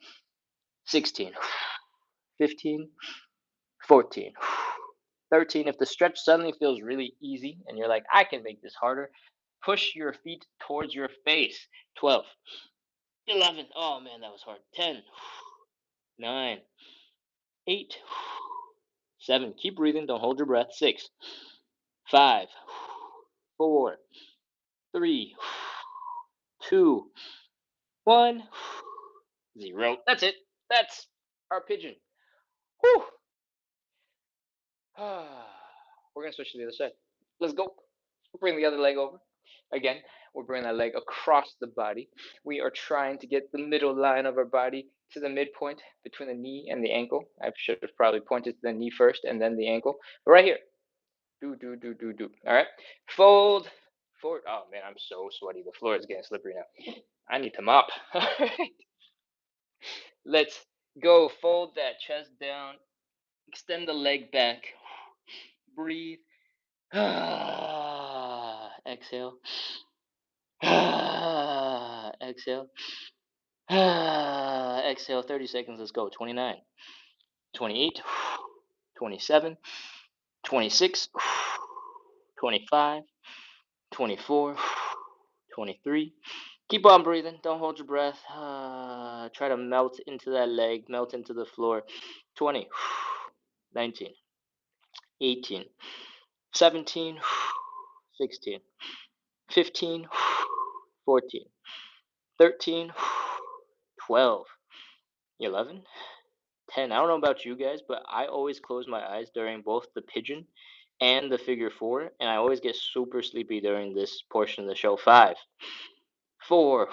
16, 15, 14, 13. If the stretch suddenly feels really easy and you're like, I can make this harder, push your feet towards your face. 12, 11. Oh man, that was hard. 10, 9, 8, 7. Keep breathing. Don't hold your breath. 6, 5, 4, 3, 2, 1, 0. That's it. That's our pigeon. Whew. We're going to switch to the other side. Let's go. Bring the other leg over. Again, we're bringing that leg across the body. We are trying to get the middle line of our body to the midpoint between the knee and the ankle. I should have probably pointed to the knee first and then the ankle. But right here. Do, do, do, do, do. All right. Fold forward. Oh, man, I'm so sweaty. The floor is getting slippery now. I need to mop. All right. Let's go. Fold that chest down. Extend the leg back. Breathe. Exhale. Exhale. Exhale. 30 seconds. Let's go. 29, 28, 27, 26, 25, 24, 23. Keep on breathing. Don't hold your breath. Try to melt into that leg, melt into the floor. 20, 19, 18, 17, 16, 15, 14, 13, 12, 11, 10. I don't know about you guys, but I always close my eyes during both the pigeon and the figure four, and I always get super sleepy during this portion of the show. 5, 4,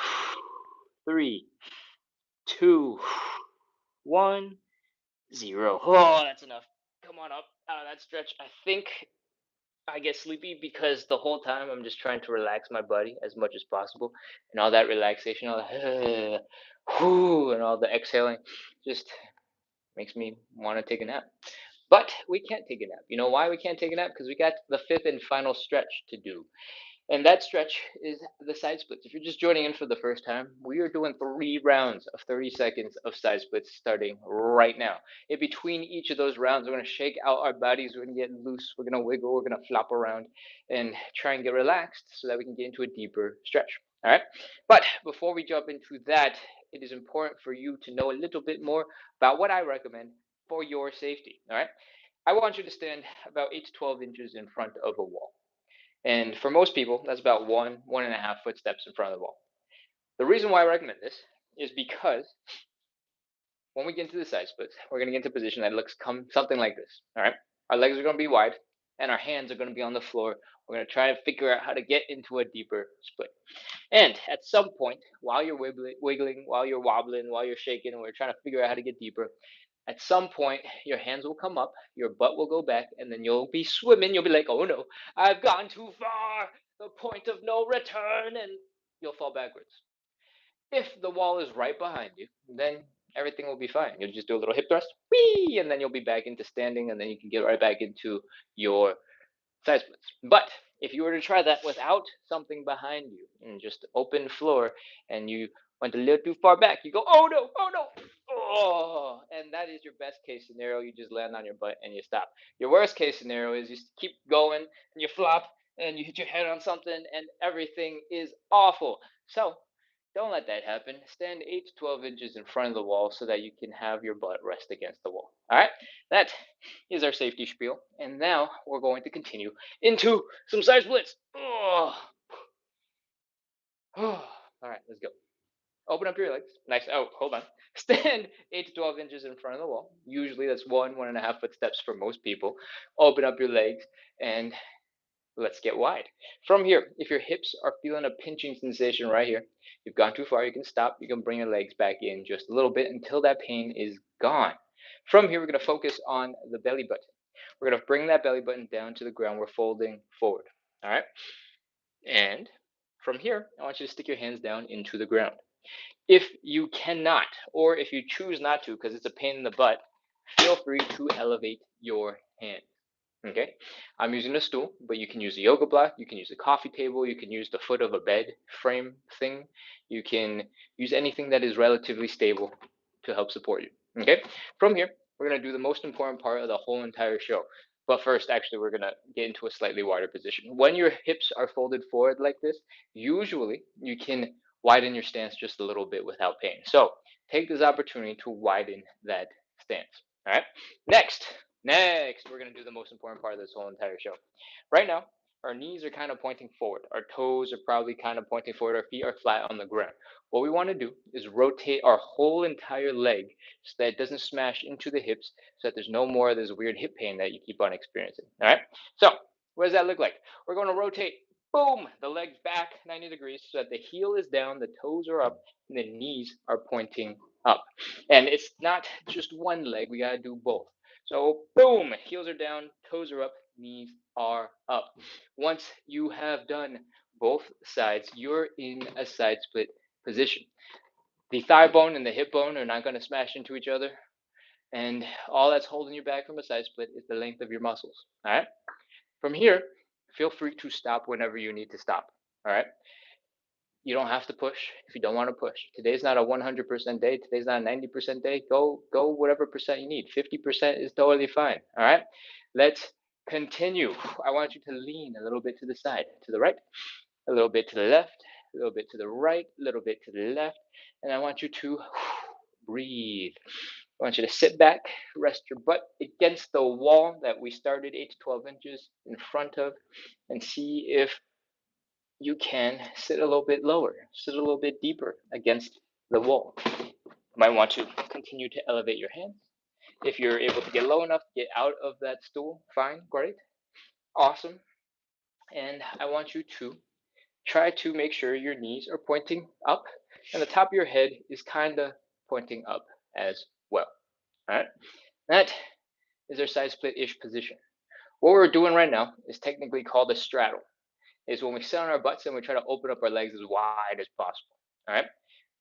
3, 2, 1, 0. Oh, that's enough. Come on up out of that stretch. I think I get sleepy because the whole time I'm just trying to relax my body as much as possible, and all that relaxation, all the and all the exhaling, just makes me want to take a nap. But we can't take a nap. You know why we can't take a nap? Because we got the fifth and final stretch to do. And that stretch is the side splits. If you're just joining in for the first time, we are doing 3 rounds of 30 seconds of side splits starting right now. In between each of those rounds, we're going to shake out our bodies. We're going to get loose. We're going to wiggle. We're going to flop around and try and get relaxed so that we can get into a deeper stretch. All right. But before we jump into that, it is important for you to know a little bit more about what I recommend for your safety. All right. I want you to stand about 8 to 12 inches in front of a wall. And for most people, that's about 1.5 footsteps in front of the wall. The reason why I recommend this is because when we get into the side splits, we're going to get into a position that looks something like this. All right. Our legs are going to be wide and our hands are going to be on the floor. We're going to try to figure out how to get into a deeper split. And at some point, while you're wiggling, while you're wobbling, while you're shaking, and we're trying to figure out how to get deeper, at some point, your hands will come up, your butt will go back, and then you'll be swimming. You'll be like, oh no, I've gone too far, the point of no return, and you'll fall backwards. If the wall is right behind you, then everything will be fine. You'll just do a little hip thrust, whee, and then you'll be back into standing, and then you can get right back into your side splits. But if you were to try that without something behind you and just open floor and you went a little too far back, you go, oh no, oh no, oh, and that is your best case scenario. You just land on your butt and you stop. Your worst case scenario is you keep going and you flop and you hit your head on something and everything is awful. So don't let that happen. Stand 8 to 12 inches in front of the wall so that you can have your butt rest against the wall. All right, that is our safety spiel. And now we're going to continue into some side splits. Oh. All right, let's go. Open up your legs. Nice. Oh, hold on. Stand 8 to 12 inches in front of the wall. Usually that's 1.5 footsteps for most people. Open up your legs and let's get wide. From here, if your hips are feeling a pinching sensation right here, you've gone too far, you can stop. You can bring your legs back in just a little bit until that pain is gone. From here, we're going to focus on the belly button. We're going to bring that belly button down to the ground. We're folding forward. All right. And from here, I want you to stick your hands down into the ground. If you cannot, or if you choose not to because it's a pain in the butt, feel free to elevate your hands. Okay, I'm using a stool, but you can use a yoga block, you can use a coffee table, you can use the foot of a bed frame thing, you can use anything that is relatively stable to help support you. Okay, from here, we're going to do the most important part of the whole entire show. But first, actually, we're going to get into a slightly wider position. When your hips are folded forward like this, usually you can widen your stance just a little bit without pain. So take this opportunity to widen that stance. All right, next, we're going to do the most important part of this whole entire show. Right now, our knees are kind of pointing forward. Our toes are probably kind of pointing forward. Our feet are flat on the ground. What we want to do is rotate our whole entire leg so that it doesn't smash into the hips, so that there's no more of this weird hip pain that you keep on experiencing. All right? So, what does that look like? We're going to rotate, boom, the legs back 90 degrees so that the heel is down, the toes are up, and the knees are pointing up. And it's not just one leg, we got to do both. So boom, heels are down, toes are up, knees are up. Once you have done both sides, you're in a side split position. The thigh bone and the hip bone are not going to smash into each other, and all that's holding you back from a side split is the length of your muscles. All right. From here, feel free to stop whenever you need to stop. All right. You don't have to push if you don't want to push. Today's not a 100% day. Today's not a 90% day. Go whatever percent you need. 50% is totally fine. All right. Let's continue. I want you to lean a little bit to the side, to the right, a little bit to the left, a little bit to the right, a little bit to the left, and I want you to breathe. I want you to sit back, rest your butt against the wall that we started 8 to 12 inches in front of, and see if you can sit a little bit lower, sit a little bit deeper against the wall. You might want to continue to elevate your hands. If you're able to get low enough to get out of that stool, fine, great, awesome. And I want you to try to make sure your knees are pointing up and the top of your head is kind of pointing up as well. All right, that is our side split-ish position. What we're doing right now is technically called a straddle. Is when we sit on our butts and we try to open up our legs as wide as possible. All right,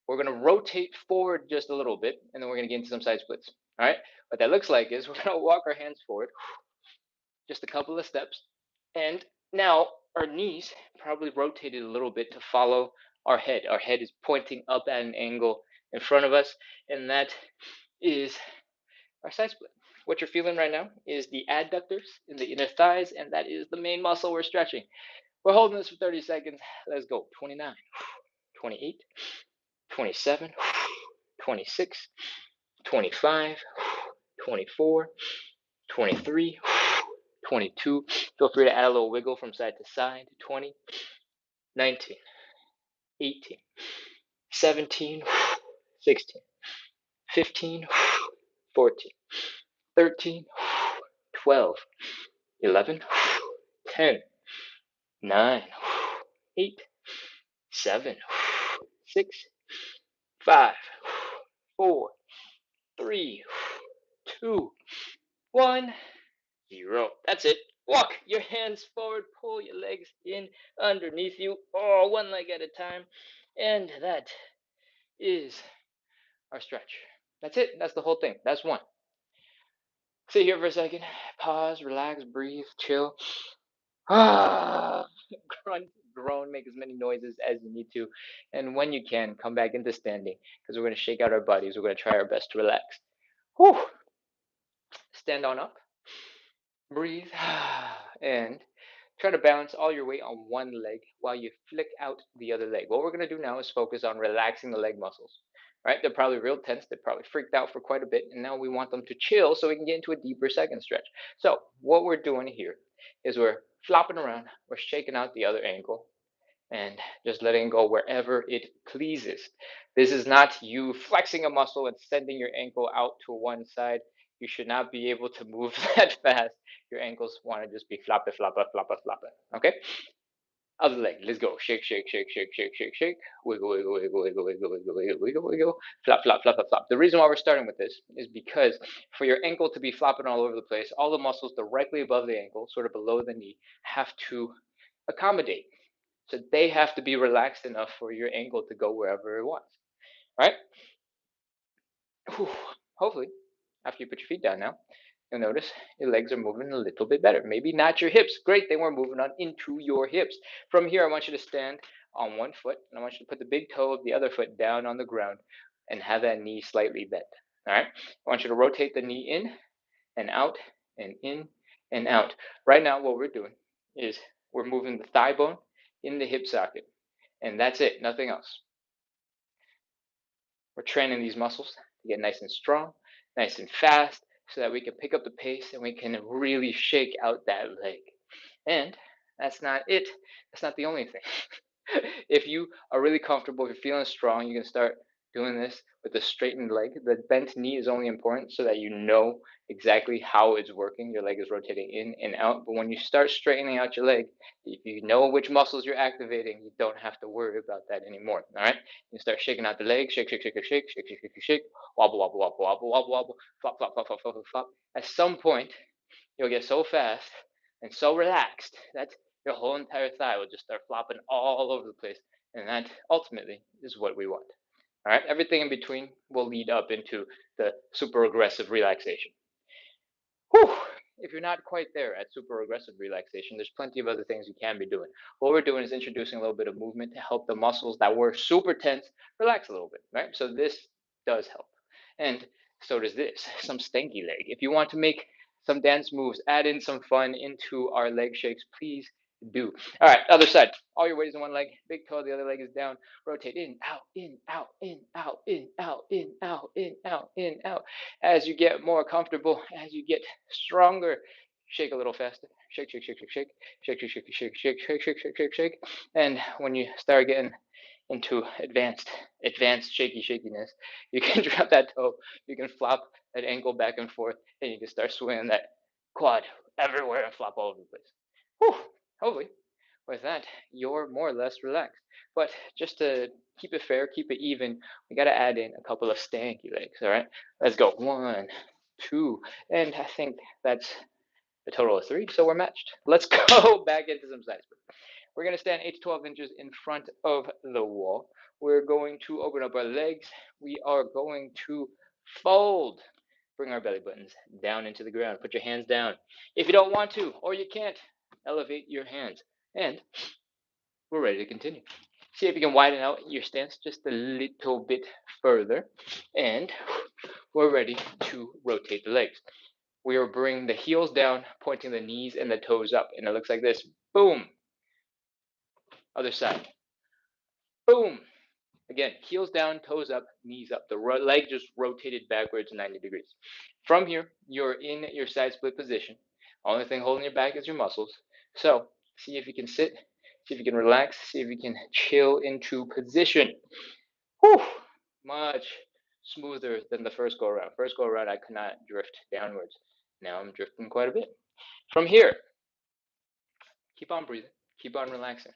we're going to rotate forward just a little bit, and then we're going to get into some side splits. All right, what that looks like is we're going to walk our hands forward just a couple of steps, and now our knees probably rotated a little bit to follow our head. Our head is pointing up at an angle in front of us, and that is our side split. What you're feeling right now is the adductors in the inner thighs, and that is the main muscle we're stretching. We're holding this for 30 seconds. Let's go. 29, 28, 27, 26, 25, 24, 23, 22. Feel free to add a little wiggle from side to side. 20, 19, 18, 17, 16, 15, 14, 13, 12, 11, 10, 9, 8, 7, 6, 5, 4, 3, 2, 1, 0. That's it. Walk your hands forward, pull your legs in underneath you, one leg at a time. And that is our stretch. That's it. That's the whole thing. That's one. Sit here for a second. Pause, relax, breathe, chill. Grunt, groan, make as many noises as you need to. And when you can, come back into standing because we're going to shake out our bodies. We're going to try our best to relax. Whew. Stand on up. Breathe. And try to balance all your weight on one leg while you flick out the other leg. What we're going to do now is focus on relaxing the leg muscles. Right? They're probably real tense. They're probably freaked out for quite a bit. And now we want them to chill so we can get into a deeper second stretch. So what we're doing here is we're flopping around. We're shaking out the other ankle and just letting go wherever it pleases. This is not you flexing a muscle and sending your ankle out to one side. You should not be able to move that fast. Your ankles want to just be floppa, floppa, floppa, floppa. Okay? Other leg. Let's go. Shake, shake, shake, shake, shake, shake, shake. Wiggle, wiggle, wiggle, wiggle, wiggle, wiggle, wiggle, wiggle, wiggle. Flop, flop, flop, flop, flop. The reason why we're starting with this is because for your ankle to be flopping all over the place, all the muscles directly above the ankle, sort of below the knee, have to accommodate. So they have to be relaxed enough for your ankle to go wherever it wants. Right? Whew. Hopefully, after you put your feet down now, you'll notice your legs are moving a little bit better. Maybe not your hips. Great, they weren't moving on into your hips. From here, I want you to stand on one foot, and I want you to put the big toe of the other foot down on the ground and have that knee slightly bent. All right? I want you to rotate the knee in and out and in and out. Right now, what we're doing is we're moving the thigh bone in the hip socket, and that's it, nothing else. We're training these muscles to get nice and strong, nice and fast, so that we can pick up the pace and we can really shake out that leg. And that's not it. That's not the only thing. If you are really comfortable, if you're feeling strong, you can start doing this with a straightened leg. The bent knee is only important so that you know exactly how it's working. Your leg is rotating in and out. But when you start straightening out your leg, if you know which muscles you're activating, you don't have to worry about that anymore. All right? You start shaking out the leg, shake, shake, shake, shake, shake, shake, shake, shake, shake, wobble, wobble, wobble, wobble, wobble, wobble, flop, flop, flop, flop, flop, flop. At some point, you'll get so fast and so relaxed that your whole entire thigh will just start flopping all over the place. And that ultimately is what we want. All right, everything in between will lead up into the super aggressive relaxation. Whew. If you're not quite there at super aggressive relaxation, there's plenty of other things you can be doing. What we're doing is introducing a little bit of movement to help the muscles that were super tense relax a little bit, right? So this does help. And so does this, some stanky leg. If you want to make some dance moves, add in some fun into our leg shakes, please do. All right, other side. All your weight is in one leg, big toe, the other leg is down. Rotate in, out, in, out, in, out, in, out, in, out, in, out, in, out. As you get more comfortable, as you get stronger, shake a little faster. Shake, shake, shake, shake, shake, shake, shake, shake, shake, shake, shake, shake, shake, shake, shake. And when you start getting into advanced shakiness, you can drop that toe, you can flop that ankle back and forth, and you can start swinging that quad everywhere and flop all over the place. Whew, hopefully, with that, you're more or less relaxed. But just to keep it fair, keep it even, we got to add in a couple of stanky legs, all right? Let's go. 1, 2, and I think that's a total of 3, so we're matched. Let's go back into some side splits. We're going to stand 8 to 12 inches in front of the wall. We're going to open up our legs. We are going to fold. Bring our belly buttons down into the ground. Put your hands down. If you don't want to, or you can't, elevate your hands. And we're ready to continue. See if you can widen out your stance just a little bit further. And we're ready to rotate the legs. We are bringing the heels down, pointing the knees and the toes up. And it looks like this. Boom. Other side. Boom. Again, heels down, toes up, knees up. The leg just rotated backwards 90 degrees. From here, you're in your side split position. Only thing holding you back is your muscles. So see if you can sit, see if you can relax, see if you can chill into position. Whew, much smoother than the first go around. First go around, I could not drift downwards. Now I'm drifting quite a bit. From here, keep on breathing, keep on relaxing.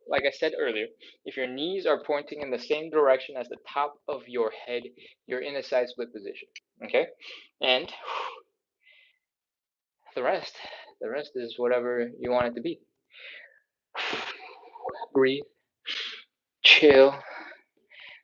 Like I said earlier, if your knees are pointing in the same direction as the top of your head, you're in a side split position. Okay? And the rest is whatever you want it to be. Breathe, chill,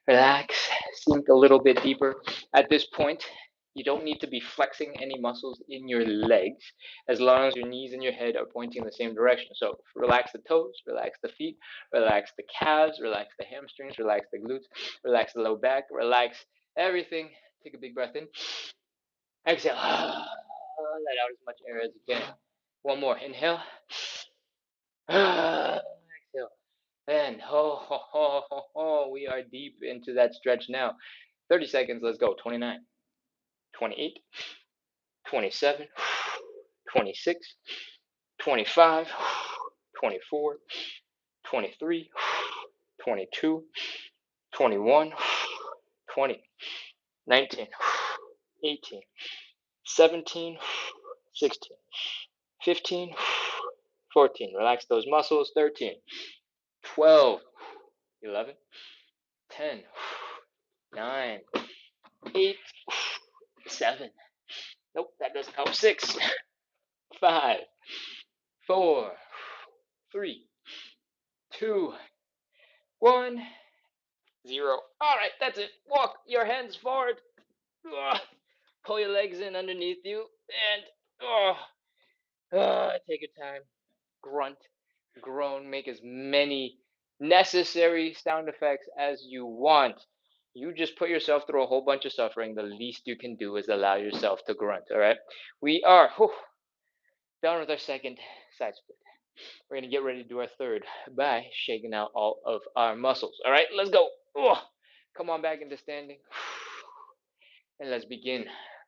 relax, sink a little bit deeper. At this point, you don't need to be flexing any muscles in your legs as long as your knees and your head are pointing in the same direction. So relax the toes, relax the feet, relax the calves, relax the hamstrings, relax the glutes, relax the low back, relax everything. Take a big breath in. Exhale. Let out as much air as you can. One more. Inhale. Exhale. And we are deep into that stretch now. 30 seconds. Let's go. 29. 28, 27, 26, 25, 24, 23, 22, 21, 20, 19, 18, 17, 16, 15, 14. Relax those muscles. 13, 12, 11, 10, 9, 8, 7. Nope, that doesn't help. 6, 5, 4, 3, 2, 1, 0. All right, that's it. Walk your hands forward. Pull your legs in underneath you, and take your time. Grunt, groan, make as many necessary sound effects as you want. You just put yourself through a whole bunch of suffering. The least you can do is allow yourself to grunt. All right, we are done with our second side split. We're going to get ready to do our third by shaking out all of our muscles. All right, let's go. Come on back into standing. And let's begin.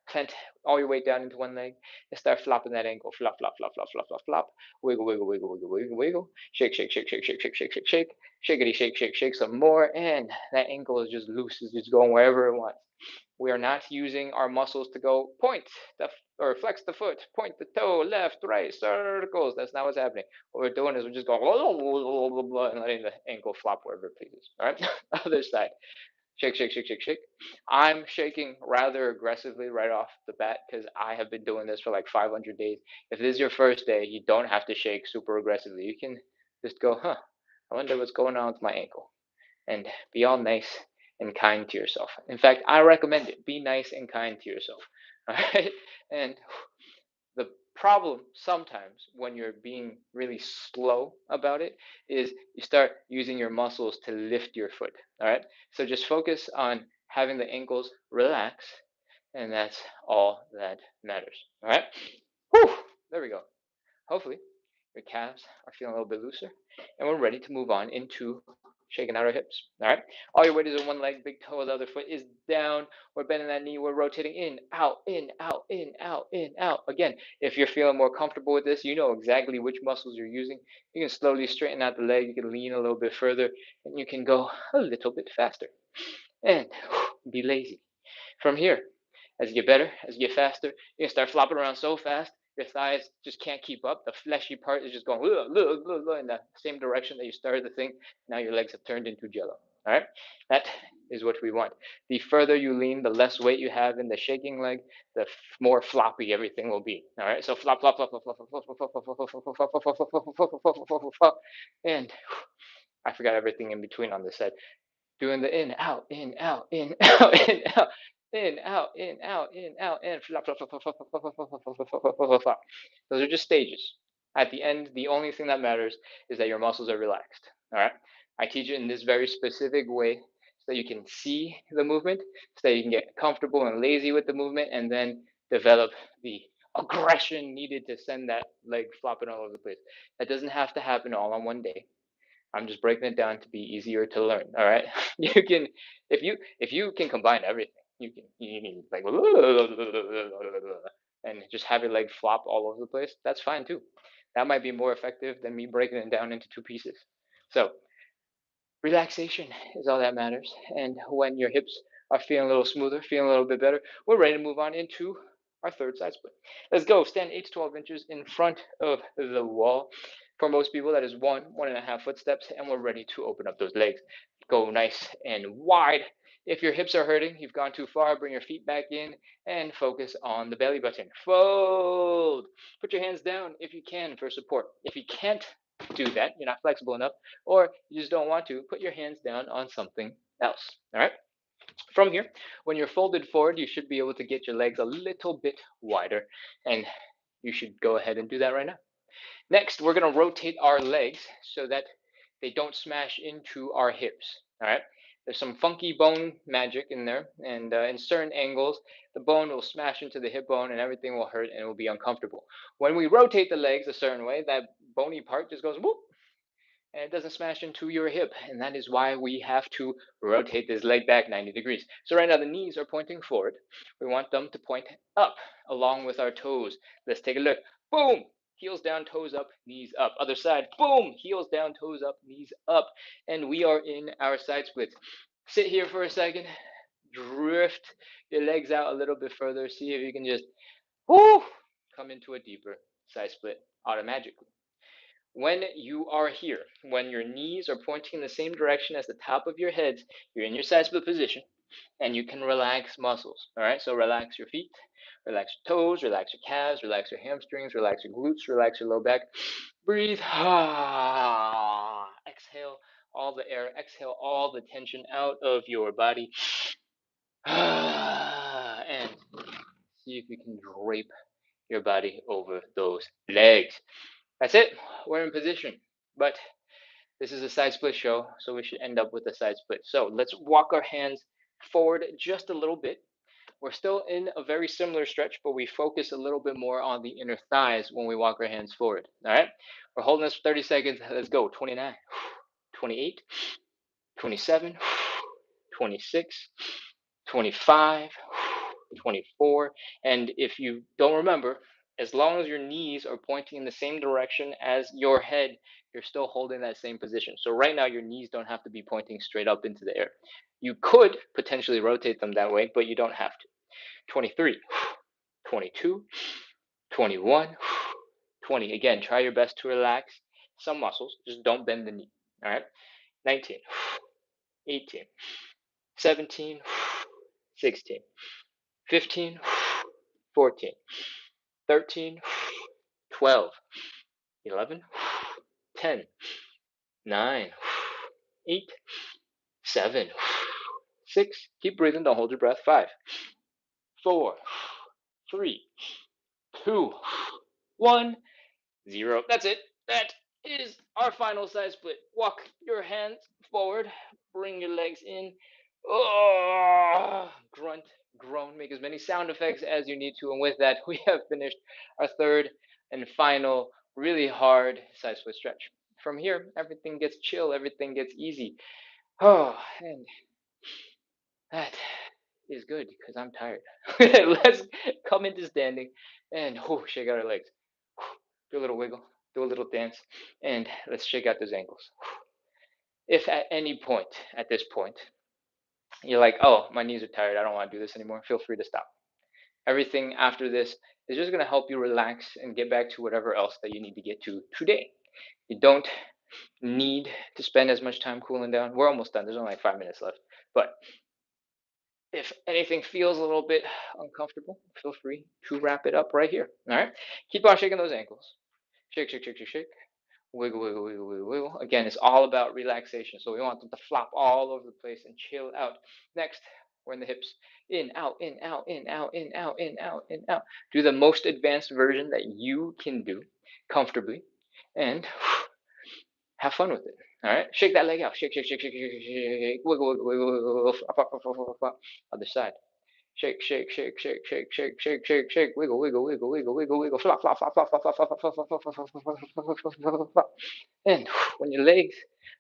Plant all your weight down into one leg and start flopping that ankle. Flop, flop, flop, flop, flop, flop, flop. Wiggle, wiggle, wiggle, wiggle, wiggle, wiggle. Shake, shake, shake, shake, shake, shake, shake, shake, shake. Shakety, shake, shake, shake some more. And that ankle is just loose. It's just going wherever it wants. We are not using our muscles to go point or flex the foot, point the toe, left, right, circles. That's not what's happening. What we're doing is we're just going and letting the ankle flop wherever it pleases. All right, other side. Shake, shake, shake, shake, shake. I'm shaking rather aggressively right off the bat because I have been doing this for like 500 days. If this is your first day, you don't have to shake super aggressively. You can just go, I wonder what's going on with my ankle. And be all nice and kind to yourself. In fact, I recommend it. Be nice and kind to yourself. All right? And the problem sometimes when you're being really slow about it is you start using your muscles to lift your foot. All right? So just focus on having the ankles relax, and that's all that matters. All right? Whew, there we go. Hopefully, your calves are feeling a little bit looser, and we're ready to move on into shaking out our hips. All right. All your weight is on one leg, big toe of the other foot is down. We're bending that knee. We're rotating in, out, in, out, in, out, in, out. Again, if you're feeling more comfortable with this, you know exactly which muscles you're using. You can slowly straighten out the leg. You can lean a little bit further, and you can go a little bit faster. And be lazy. From here, as you get better, as you get faster, you can start flopping around so fast, your thighs just can't keep up. The fleshy part is just going in the same direction that you started the thing. Now your legs have turned into jello. All right? That is what we want. The further you lean, the less weight you have in the shaking leg, the more floppy everything will be. All right? So flop, flop, flop, flop, flop, flop, flop, flop, flop, flop, flop, flop, flop, flop, flop, flop, flop, flop, flop, and I forgot everything in between on this side, doing the in, out, in, out, in, out, in, out, in, out, in, out, in, out, and flop, flop, flop, flop, flop, flop, flop, flop, flop, flop, flop, flop, flop. Those are just stages. At the end, the only thing that matters is that your muscles are relaxed. All right. I teach it in this very specific way so that you can see the movement, so that you can get comfortable and lazy with the movement, and then develop the aggression needed to send that leg flopping all over the place. That doesn't have to happen all on one day. I'm just breaking it down to be easier to learn. All right, you can if you can combine everything, you can like and just have your leg flop all over the place. That's fine too. That might be more effective than me breaking it down into two pieces. So relaxation is all that matters. And when your hips are feeling a little smoother, feeling a little bit better, we're ready to move on into our third side split. Let's go. Stand 8 to 12 inches in front of the wall. For most people, that is 1.5 footsteps, and we're ready to open up those legs. Go nice and wide. If your hips are hurting, you've gone too far, bring your feet back in and focus on the belly button. Fold. Put your hands down if you can for support. If you can't do that, you're not flexible enough, or you just don't want to, put your hands down on something else. All right? From here, when you're folded forward, you should be able to get your legs a little bit wider, and you should go ahead and do that right now. Next, we're going to rotate our legs so that they don't smash into our hips. All right? There's some funky bone magic in there, and in certain angles, the bone will smash into the hip bone and everything will hurt and it will be uncomfortable. When we rotate the legs a certain way, that bony part just goes whoop, and it doesn't smash into your hip. And that is why we have to rotate this leg back 90 degrees. So right now the knees are pointing forward. We want them to point up along with our toes. Let's take a look. Boom! Heels down, toes up, knees up. Other side. Boom! Heels down, toes up, knees up. And we are in our side splits. Sit here for a second. Drift your legs out a little bit further. See if you can just whoo, come into a deeper side split automatically. When you are here, when your knees are pointing in the same direction as the top of your head, you're in your side split position and you can relax muscles. All right, so relax your feet, relax your toes, relax your calves, relax your hamstrings, relax your glutes, relax your low back. Breathe. Exhale all the air, exhale all the tension out of your body. And see if you can drape your body over those legs. That's it. We're in position. But this is a side split show, so we should end up with a side split. So let's walk our hands forward just a little bit. We're still in a very similar stretch, but we focus a little bit more on the inner thighs when we walk our hands forward. All right? We're holding this for 30 seconds. Let's go. 29, 28, 27, 26, 25, 24. And if you don't remember, as long as your knees are pointing in the same direction as your head, you're still holding that same position. So right now, your knees don't have to be pointing straight up into the air. You could potentially rotate them that way, but you don't have to. 23, 22, 21, 20. Again, try your best to relax some muscles. Just don't bend the knee. All right? 19, 18, 17, 16, 15, 14, 13, 12, 11, 10, 9, 8, 7, 6. Keep breathing. Don't hold your breath. 5, 4, 3, 2, 1, 0. That's it. That is our final side split. Walk your hands forward. Bring your legs in. Oh, grunt, groan. Make as many sound effects as you need to. And with that, we have finished our third and final, really hard side split stretch. From here, everything gets chill. Everything gets easy. Oh, and that is good because I'm tired. Let's come into standing and shake out our legs. Do a little wiggle, do a little dance, and let's shake out those ankles. If at any point at this point you're like, oh, my knees are tired, I don't want to do this anymore, feel free to stop. Everything after this is just going to help you relax and get back to whatever else that you need to get to today. You don't need to spend as much time cooling down. We're almost done. There's only like 5 minutes left. But if anything feels a little bit uncomfortable, feel free to wrap it up right here. All right. Keep on shaking those ankles. Shake, shake, shake, shake, shake. Wiggle, wiggle, wiggle, wiggle, wiggle. Again, it's all about relaxation. So we want them to flop all over the place and chill out. Next, we're in the hips. In, out, in, out, in, out, in, out, in, out, in, out. Do the most advanced version that you can do comfortably. And have fun with it. All right, shake that leg out. Shake, shake, shake, shake, shake, shake. Wiggle, wiggle, wiggle, wiggle, wiggle. Flop, flop, flop, flop, flop, flop. Other side. Shake, shake, shake, shake, shake, shake, shake, shake, shake. Wiggle, wiggle, wiggle, wiggle, wiggle, wiggle. Flop, flop, flop, flop, flop, flop, flop, flop, flop, flop, flop, flop, flop, flop, flop. And when your legs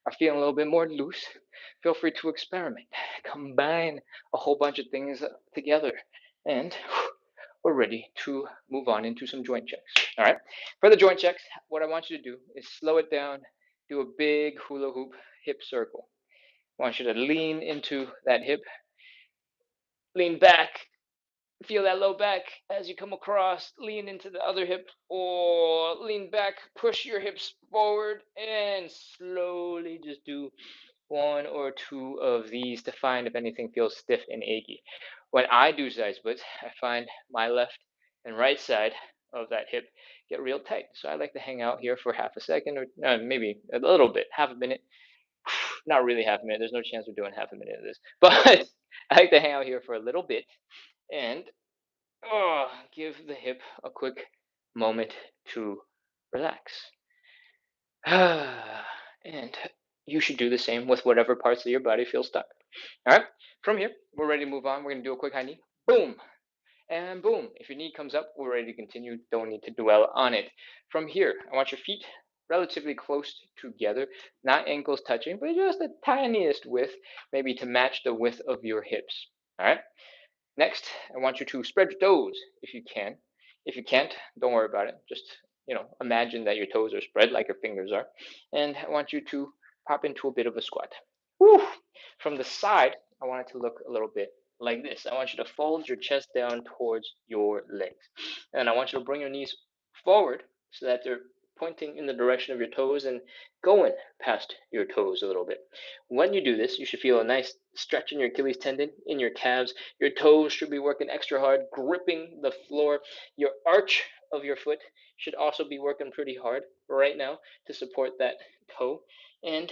are feeling a little bit more loose, feel free to experiment. Combine a whole bunch of things together, and we're ready to move on into some joint checks. All right. For the joint checks, what I want you to do is slow it down. Do a big hula hoop hip circle. I want you to lean into that hip, lean back, feel that low back as you come across, lean into the other hip or lean back, push your hips forward, and slowly just do one or two of these to find if anything feels stiff and achy. When I do side splits, I find my left and right side of that hip get real tight. So I like to hang out here for half a second or maybe a little bit, half a minute. Not really half a minute. There's no chance we're doing half a minute of this. But I like to hang out here for a little bit and give the hip a quick moment to relax. And you should do the same with whatever parts of your body feel stuck. All right, from here, we're ready to move on. We're going to do a quick high knee. Boom. And boom. If your knee comes up, we're ready to continue. Don't need to dwell on it. From here, I want your feet relatively close together, not ankles touching, but just the tiniest width, maybe to match the width of your hips. All right. Next, I want you to spread your toes if you can. If you can't, don't worry about it. Just, imagine that your toes are spread like your fingers are. And I want you to pop into a bit of a squat. Woo! From the side, I want it to look a little bit like this. I want you to fold your chest down towards your legs. And I want you to bring your knees forward so that they're pointing in the direction of your toes and going past your toes a little bit. When you do this, you should feel a nice stretch in your Achilles tendon, in your calves. Your toes should be working extra hard, gripping the floor. Your arch of your foot should also be working pretty hard right now to support that toe. And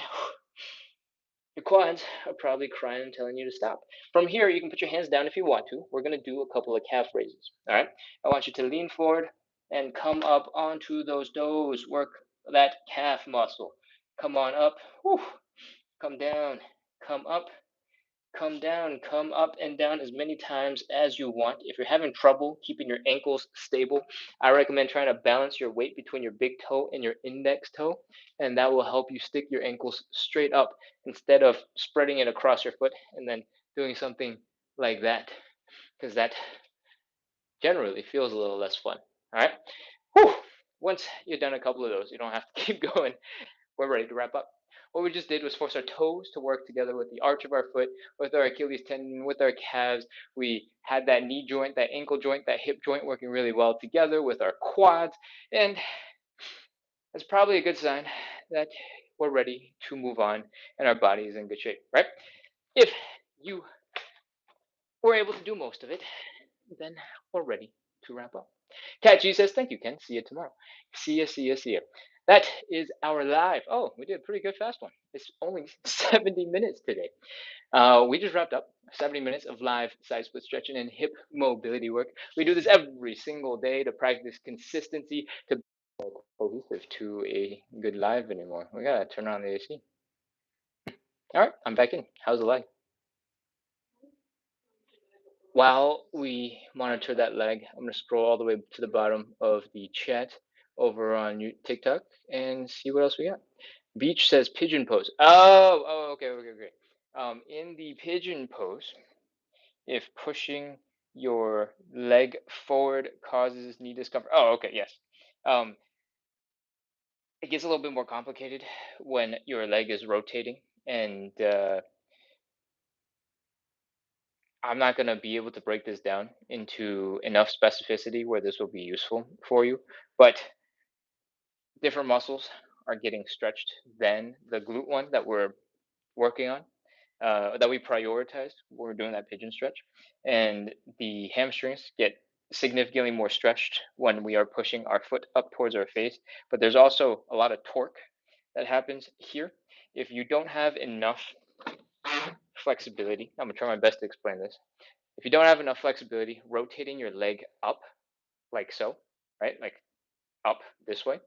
your quads are probably crying and telling you to stop. From here, you can put your hands down if you want to. We're going to do a couple of calf raises. All right. I want you to lean forward and come up onto those toes. Work that calf muscle. Come on up. Whew. Come down. Come up. Come down, come up and down as many times as you want. If you're having trouble keeping your ankles stable, I recommend trying to balance your weight between your big toe and your index toe, and that will help you stick your ankles straight up instead of spreading it across your foot and then doing something like that, because that generally feels a little less fun. All right. Whew. Once you're done a couple of those, you don't have to keep going. We're ready to wrap up. What we just did was force our toes to work together with the arch of our foot, with our Achilles tendon, with our calves. We had that knee joint, that ankle joint, that hip joint working really well together with our quads. And that's probably a good sign that we're ready to move on and our body is in good shape, right? If you were able to do most of it, then we're ready to wrap up. Cat G says, thank you, Ken. See you tomorrow. See ya, see ya, see ya. That is our live. Oh, we did a pretty good fast one. It's only 70 minutes today. We just wrapped up 70 minutes of live side split stretching and hip mobility work. We do this every single day to practice consistency to be cohesive to a good live anymore. We gotta turn on the AC. All right, I'm back in. How's the leg? While we monitor that leg, I'm gonna scroll all the way to the bottom of the chat over on TikTok and see what else we got. Beach says pigeon pose. Okay, okay. In the pigeon pose, if pushing your leg forward causes knee discomfort. Oh, okay, yes. Um, it gets a little bit more complicated when your leg is rotating, and I'm not going to be able to break this down into enough specificity where this will be useful for you, but different muscles are getting stretched than the glute one that we're working on, that we prioritized when we're doing that pigeon stretch. And the hamstrings get significantly more stretched when we are pushing our foot up towards our face. But there's also a lot of torque that happens here. If you don't have enough flexibility, I'm gonna try my best to explain this. If you don't have enough flexibility, rotating your leg up like so, right? Like up this way,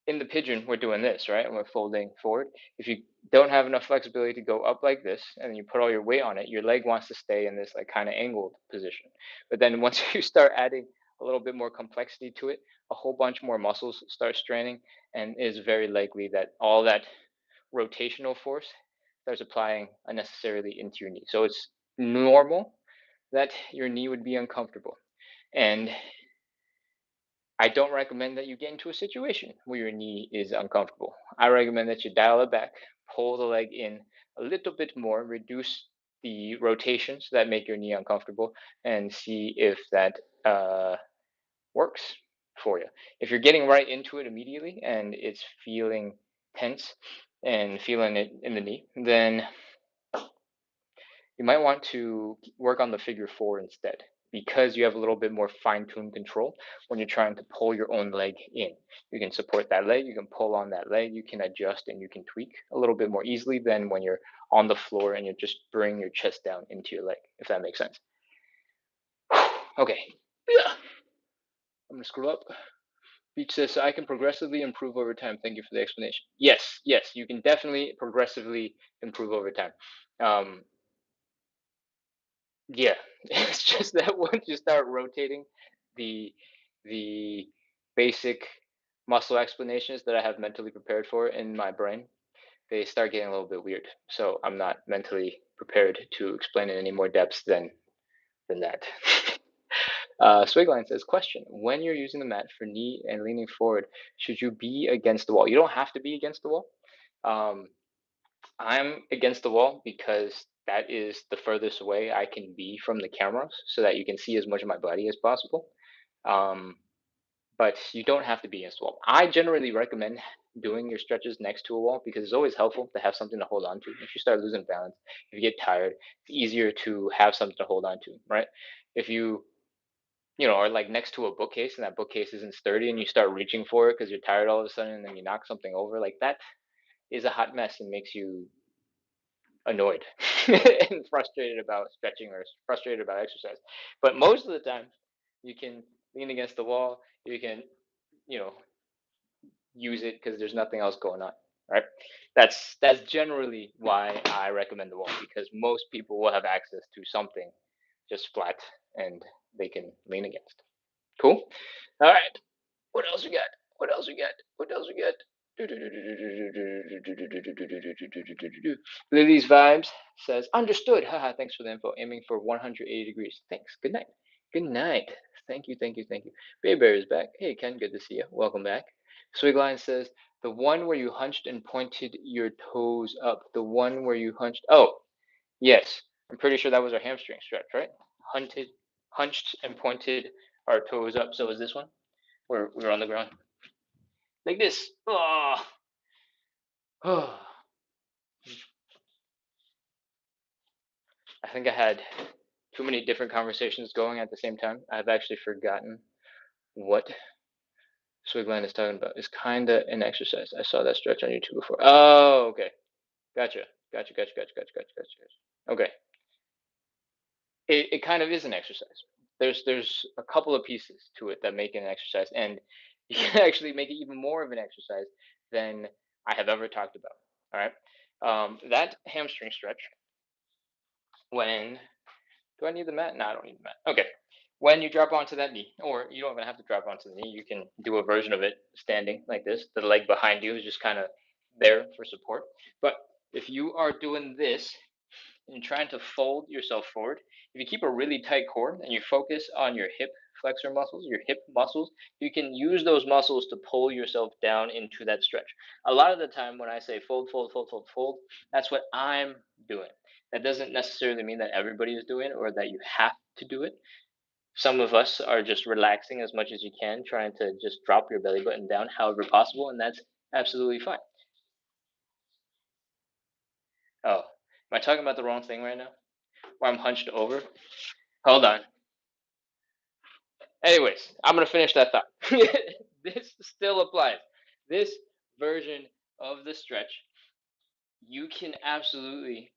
in the pigeon, we're doing this, right? And we're folding forward. If you don't have enough flexibility to go up like this and you put all your weight on it, your leg wants to stay in this like kind of angled position. But then once you start adding a little bit more complexity to it, a whole bunch more muscles start straining, and it is very likely that all that rotational force starts applying unnecessarily into your knee. So it's normal that your knee would be uncomfortable. And I don't recommend that you get into a situation where your knee is uncomfortable. I recommend that you dial it back, pull the leg in a little bit more, reduce the rotations that make your knee uncomfortable, and see if that works for you. If you're getting right into it immediately and it's feeling tense and feeling it in the knee, then you might want to work on the figure four instead, because you have a little bit more fine-tuned control when you're trying to pull your own leg in. You can support that leg, you can pull on that leg, you can adjust and you can tweak a little bit more easily than when you're on the floor and you just bring your chest down into your leg, if that makes sense. Okay, yeah. I'm gonna scroll up. Beach says, so I can progressively improve over time. Thank you for the explanation. Yes, you can definitely progressively improve over time. Yeah, it's just that once you start rotating the the basic muscle explanations that I have mentally prepared for in my brain, they start getting a little bit weird. So I'm not mentally prepared to explain in any more depth than that. Swigline says, question: when you're using the mat for knee and leaning forward, should you be against the wall? You don't have to be against the wall. Um, I'm against the wall because that is the furthest away I can be from the cameras so that you can see as much of my body as possible. Um, but you don't have to be against the wall. I generally recommend doing your stretches next to a wall because it's always helpful to have something to hold on to. If you start losing balance, if you get tired, it's easier to have something to hold on to, right? If you know, are like next to a bookcase and that bookcase isn't sturdy and you start reaching for it because you're tired all of a sudden and then you knock something over, like that is a hot mess and makes you annoyed and frustrated about stretching or frustrated about exercise. But most of the time, you can lean against the wall. You can, you know, use it because there's nothing else going on, right? That's generally why I recommend the wall, because most people will have access to something just flat and they can lean against. Cool. All right. What else we got? What else we got? What else we got? Lily's Vibes says, understood. Haha, thanks for the info. Aiming for 180 degrees. Thanks. Good night. Good night. Thank you, thank you, thank you. Bay Bear is back. Hey, Ken, good to see you. Welcome back. Swigline says, the one where you hunched and pointed your toes up. The one where you hunched. Oh, yes. I'm pretty sure that was our hamstring stretch, right? Hunched and pointed our toes up. So is this one? We're on the ground like this. Oh. I think I had too many different conversations going at the same time. I've actually forgotten what Swigline is talking about is kind of an exercise. I saw that stretch on YouTube before. Oh, okay. Gotcha. Okay. It kind of is an exercise. There's a couple of pieces to it that make it an exercise, and you can actually make it even more of an exercise than I have ever talked about. All right. That hamstring stretch, when do I need the mat? No, I don't need the mat. Okay. When you drop onto that knee, or you don't even have to drop onto the knee, you can do a version of it standing like this. The leg behind you is just kind of there for support. But if you are doing this and trying to fold yourself forward, if you keep a really tight core and you focus on your hip flexor muscles, your hip muscles, you can use those muscles to pull yourself down into that stretch. A lot of the time when I say fold, fold, fold, fold, fold, that's what I'm doing. That doesn't necessarily mean that everybody is doing it or that you have to do it. Some of us are just relaxing as much as you can, trying to just drop your belly button down however possible, and that's absolutely fine. Oh, am I talking about the wrong thing right now? Where I'm hunched over? Hold on. Anyways, I'm gonna finish that thought. This still applies. This version of the stretch, you can absolutely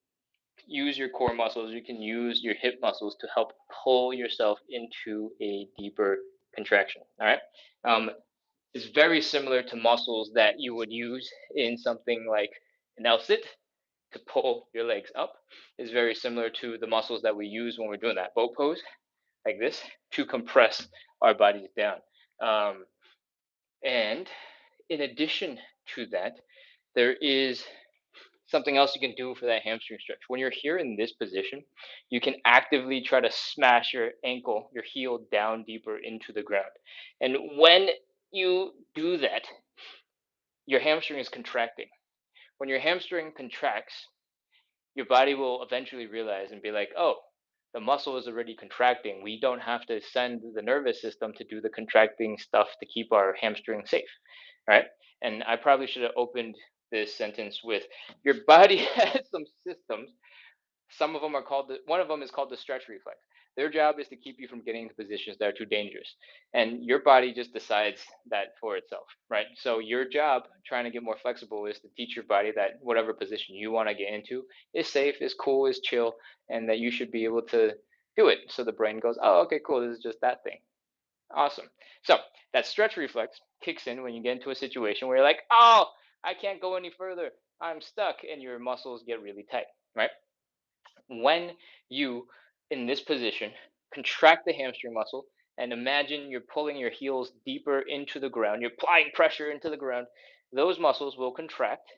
use your core muscles. You can use your hip muscles to help pull yourself into a deeper contraction. All right. Is very similar to muscles that you would use in something like an L-sit to pull your legs up. Is very similar to the muscles that we use when we're doing that boat pose, like this, to compress our bodies down. Um, and in addition to that, there is something else you can do for that hamstring stretch. When you're here in this position, you can actively try to smash your ankle, your heel down deeper into the ground. And when you do that, your hamstring is contracting. When your hamstring contracts, your body will eventually realize and be like, oh, the muscle is already contracting. We don't have to send the nervous system to do the contracting stuff to keep our hamstring safe. Right? And I probably should have opened this sentence with your body has some systems. Some of them are called one of them is called the stretch reflex. Their job is to keep you from getting into positions that are too dangerous. And your body just decides that for itself, right? So your job trying to get more flexible is to teach your body that whatever position you want to get into is safe, is cool, is chill, and that you should be able to do it. So the brain goes, "Oh, okay, cool. This is just that thing." Awesome. So that stretch reflex kicks in when you get into a situation where you're like, "Oh, I can't go any further. I'm stuck," and your muscles get really tight, right? When you, in this position, contract the hamstring muscle and imagine you're pulling your heels deeper into the ground, you're applying pressure into the ground, those muscles will contract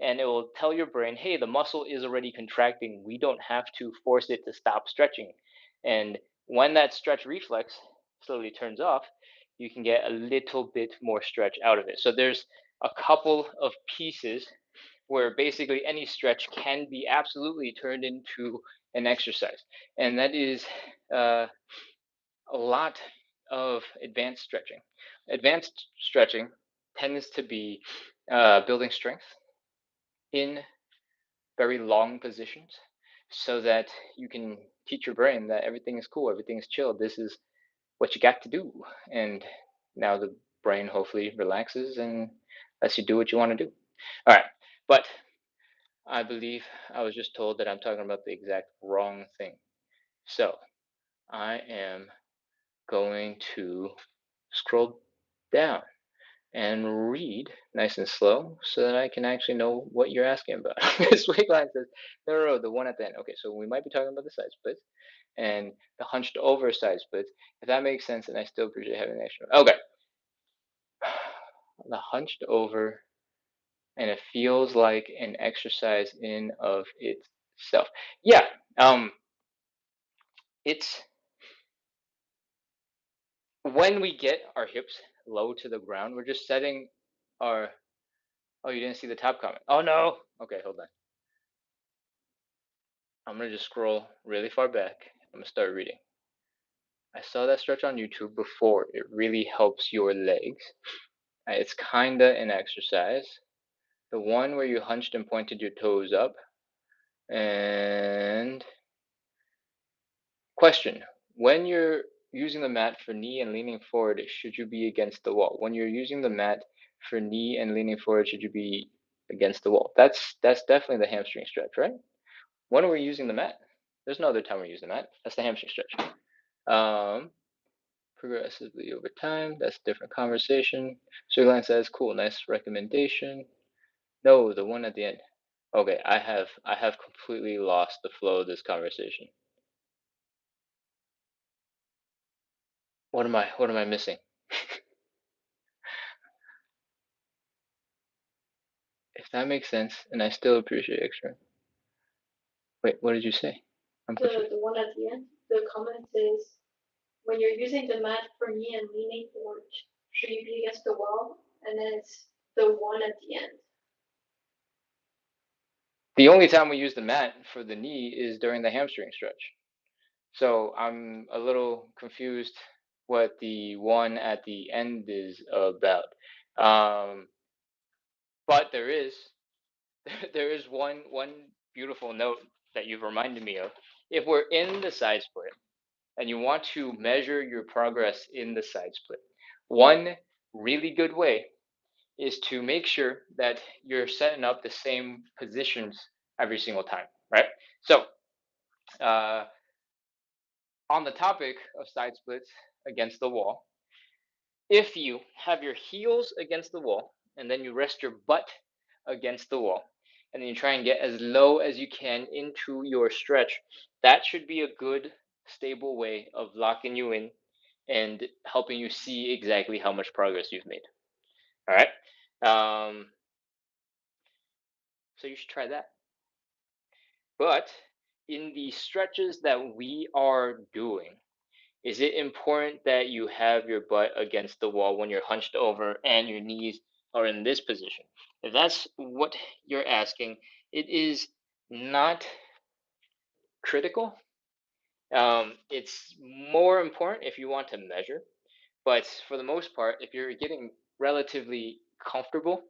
and it will tell your brain, hey, the muscle is already contracting. We don't have to force it to stop stretching. And when that stretch reflex slowly turns off, you can get a little bit more stretch out of it. So there's a couple of pieces where basically any stretch can be absolutely turned into an exercise. And that is uh, a lot of advanced stretching. Advanced stretching tends to be building strength in very long positions so that you can teach your brain that everything is cool, everything is chill. This is what you got to do. And now the brain hopefully relaxes and lets you do what you want to do. All right. But I believe I was just told that I'm talking about the exact wrong thing. So I am going to scroll down and read nice and slow so that I can actually know what you're asking about. This wake line says, no, the one at the end. Okay, so we might be talking about the side splits and the hunched over side splits. If that makes sense, and I still appreciate having an extra. Okay. The hunched over, and it feels like an exercise in of itself. Yeah, it's when we get our hips low to the ground, we're just setting our. Oh, you didn't see the top comment. Oh no. Okay, hold on. I'm gonna just scroll really far back. I'm gonna start reading. I saw that stretch on YouTube before. It really helps your legs. It's kinda an exercise. The one where you hunched and pointed your toes up. And question: when you're using the mat for knee and leaning forward, should you be against the wall? When you're using the mat for knee and leaning forward, should you be against the wall? That's definitely the hamstring stretch, right? When are we using the mat? There's no other time we're using the mat. That's the hamstring stretch. Progressively over time. That's a different conversation. Sugarland says, cool, nice recommendation. No, the one at the end. Okay, I have completely lost the flow of this conversation. What am I missing? If that makes sense, and I still appreciate extra. Wait, what did you say? I'm confused. The one at the end, the comment is, when you're using the mat for knee and leaning forward, should you be against the wall? And then it's the one at the end. The only time we use the mat for the knee is during the hamstring stretch. So I'm a little confused what the one at the end is about. But there is one beautiful note that you've reminded me of. If we're in the side split and you want to measure your progress in the side split, one really good way is to make sure that you're setting up the same positions every single time, right? So, on the topic of side splits against the wall, if you have your heels against the wall and then you rest your butt against the wall and then you try and get as low as you can into your stretch, that should be a good stable way of locking you in and helping you see exactly how much progress you've made. All right. So you should try that. But in the stretches that we are doing, is it important that you have your butt against the wall when you're hunched over and your knees are in this position? If that's what you're asking, it is not critical. It's more important if you want to measure, but for the most part, if you're getting relatively comfortable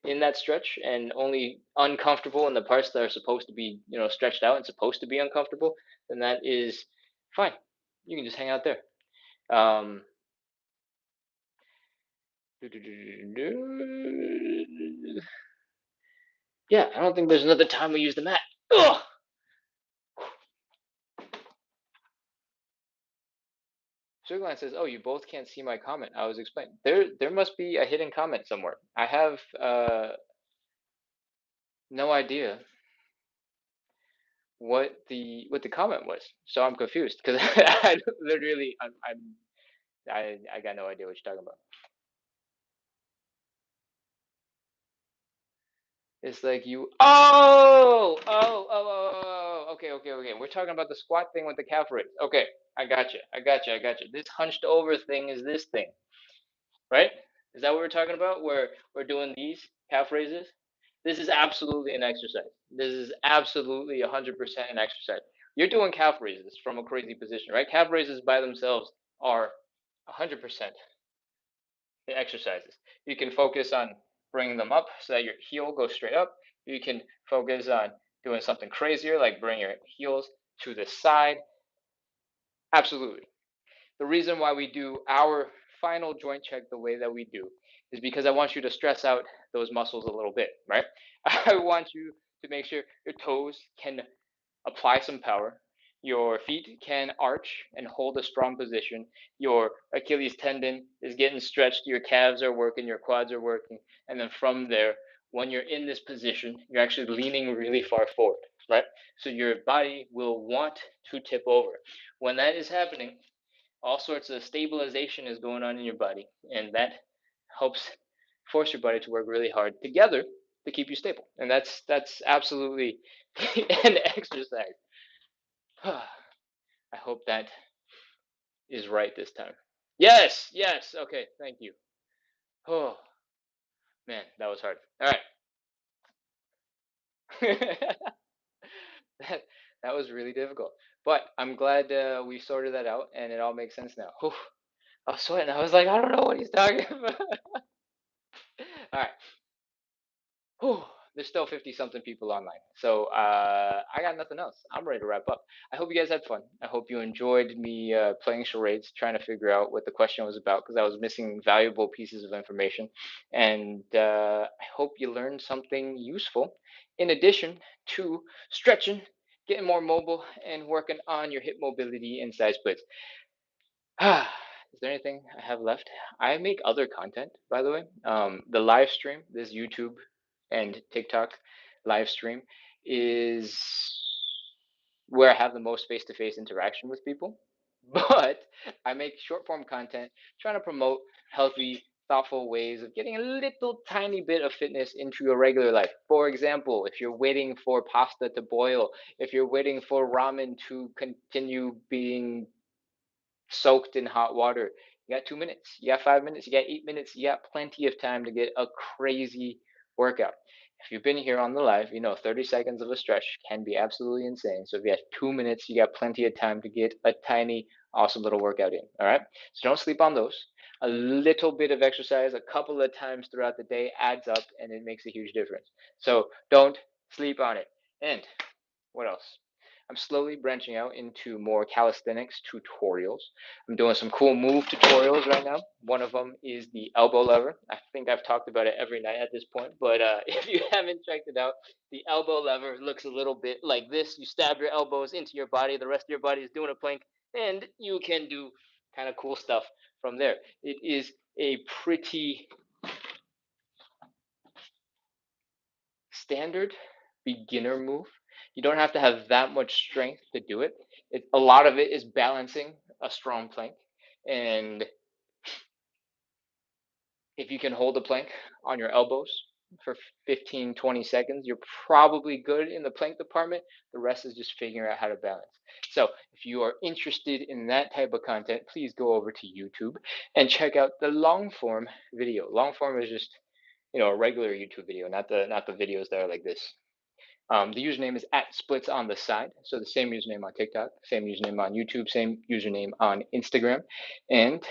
in that stretch and only uncomfortable in the parts that are supposed to be, stretched out and supposed to be uncomfortable, then that is fine. You can just hang out there. Um, yeah, I don't think there's another time we use the mat. Ugh! Sugarland says, "Oh, you both can't see my comment. I was explaining. There must be a hidden comment somewhere. I have no idea what the comment was, so I'm confused because I literally I got no idea what you're talking about. It's like you. Oh. Okay. We're talking about the squat thing with the calf raise. Okay, I got you. This hunched over thing is this thing, right? Is that what we're talking about? Where we're doing these calf raises? This is absolutely an exercise. This is absolutely 100% an exercise. You're doing calf raises from a crazy position, right? Calf raises by themselves are 100% the exercises. You can focus on bringing them up so that your heel goes straight up. You can focus on doing something crazier like bring your heels to the side. Absolutely. The reason why we do our final joint check the way that we do is because I want you to stress out those muscles a little bit, right? I want you to make sure your toes can apply some power. Your feet can arch and hold a strong position. Your Achilles tendon is getting stretched. Your calves are working. Your quads are working. And then from there, when you're in this position, you're actually leaning really far forward, right? So your body will want to tip over. When that is happening, all sorts of stabilization is going on in your body, and that helps force your body to work really hard together to keep you stable. And that's absolutely an exercise. I hope that is right this time. Yes. Okay, thank you. Oh man, that was hard. All right. that was really difficult, but I'm glad we sorted that out, and it all makes sense now. Whew. I was sweating. I was like, I don't know what he's talking about. All right. Whew. there's still 50-something people online. So I got nothing else. I'm ready to wrap up. I hope you guys had fun. I hope you enjoyed me playing charades, trying to figure out what the question was about, because I was missing valuable pieces of information. And I hope you learned something useful in addition to stretching, getting more mobile, and working on your hip mobility and side splits. Is there anything I have left? I make other content, by the way. The live stream, this YouTube and TikTok live stream, is where I have the most face-to-face interaction with people. But I make short form content trying to promote healthy, thoughtful ways of getting a little tiny bit of fitness into your regular life. For example, if you're waiting for pasta to boil, if you're waiting for ramen to continue being soaked in hot water, you got 2 minutes, you got 5 minutes, you got 8 minutes, you got plenty of time to get a crazy workout. If you've been here on the live, you know 30 seconds of a stretch can be absolutely insane. So if you have 2 minutes, you got plenty of time to get a tiny, awesome little workout in. All right. So don't sleep on those. A little bit of exercise a couple of times throughout the day adds up and it makes a huge difference. So don't sleep on it. And what else? I'm slowly branching out into more calisthenics tutorials. I'm doing some cool move tutorials right now. One of them is the elbow lever. I think I've talked about it every night at this point, but if you haven't checked it out, the elbow lever looks a little bit like this. You stab your elbows into your body, the rest of your body is doing a plank, and you can do kind of cool stuff from there. It is a pretty standard beginner move. You don't have to have that much strength to do it. A lot of it is balancing a strong plank. And if you can hold a plank on your elbows for 15, 20 seconds, you're probably good in the plank department. The rest is just figuring out how to balance. So if you are interested in that type of content, please go over to YouTube and check out the long form video. Long form is just, a regular YouTube video, not the videos that are like this. The username is @splits on the side. So the same username on TikTok, same username on YouTube, same username on Instagram. And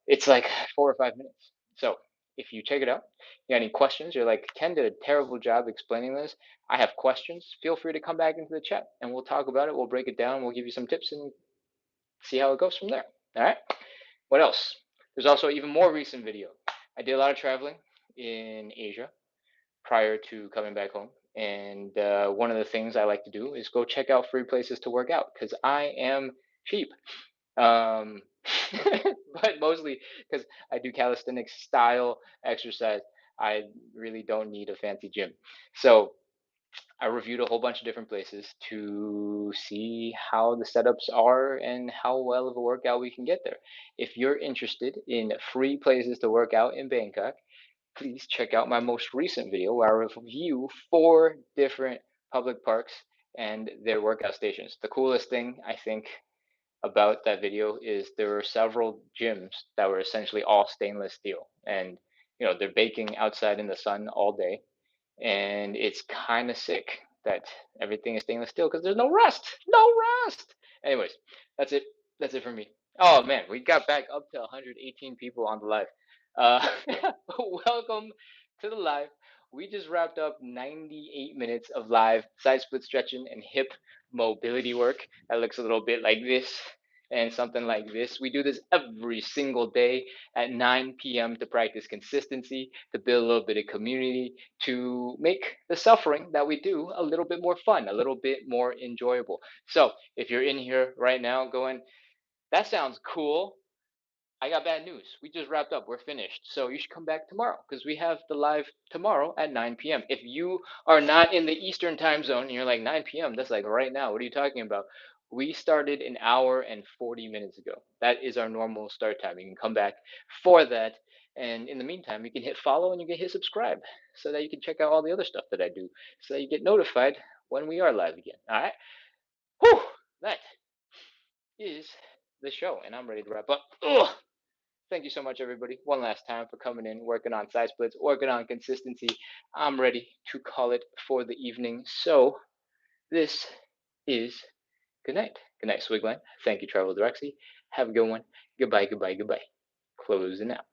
it's like 4 or 5 minutes. So if you check it out, you got any questions, you're like, Ken did a terrible job explaining this. I have questions. Feel free to come back into the chat and we'll talk about it. We'll break it down. We'll give you some tips and see how it goes from there. All right. What else? There's also even more recent video. I did a lot of traveling in Asia prior to coming back home. And one of the things I like to do is go check out free places to work out because I am cheap. But mostly because I do calisthenics style exercise. I really don't need a fancy gym. So I reviewed a whole bunch of different places to see how the setups are and how well of a workout we can get there. If you're interested in free places to work out in Bangkok, please check out my most recent video where I review 4 different public parks and their workout stations. The coolest thing I think about that video is there were several gyms that were essentially all stainless steel, and they're baking outside in the sun all day, and it's kind of sick that everything is stainless steel because there's no rust. No rust. Anyways, that's it. That's it for me. Oh man, we got back up to 118 people on the live. Uh, welcome to the live. We just wrapped up 98 minutes of live side split stretching and hip mobility work. That looks a little bit like this and something like this. We do this every single day at 9 p.m. to practice consistency, to build a little bit of community, to make the suffering that we do a little bit more fun, a little bit more enjoyable. So if you're in here right now going, that sounds cool, I got bad news. We just wrapped up. We're finished. So you should come back tomorrow because we have the live tomorrow at 9 p.m. If you are not in the Eastern time zone and you're like 9 p.m., that's like right now. What are you talking about? We started an hour and 40 minutes ago. That is our normal start time. You can come back for that. And in the meantime, you can hit follow and you can hit subscribe so that you can check out all the other stuff that I do so that you get notified when we are live again. All right? Whew! That is the show. And I'm ready to wrap up. Ugh! Thank you so much, everybody, one last time for coming in, working on side splits, working on consistency. I'm ready to call it for the evening. So this is good night. Good night, Swigline. Thank you, Travel Direxy. Have a good one. Goodbye, goodbye, goodbye. Closing out.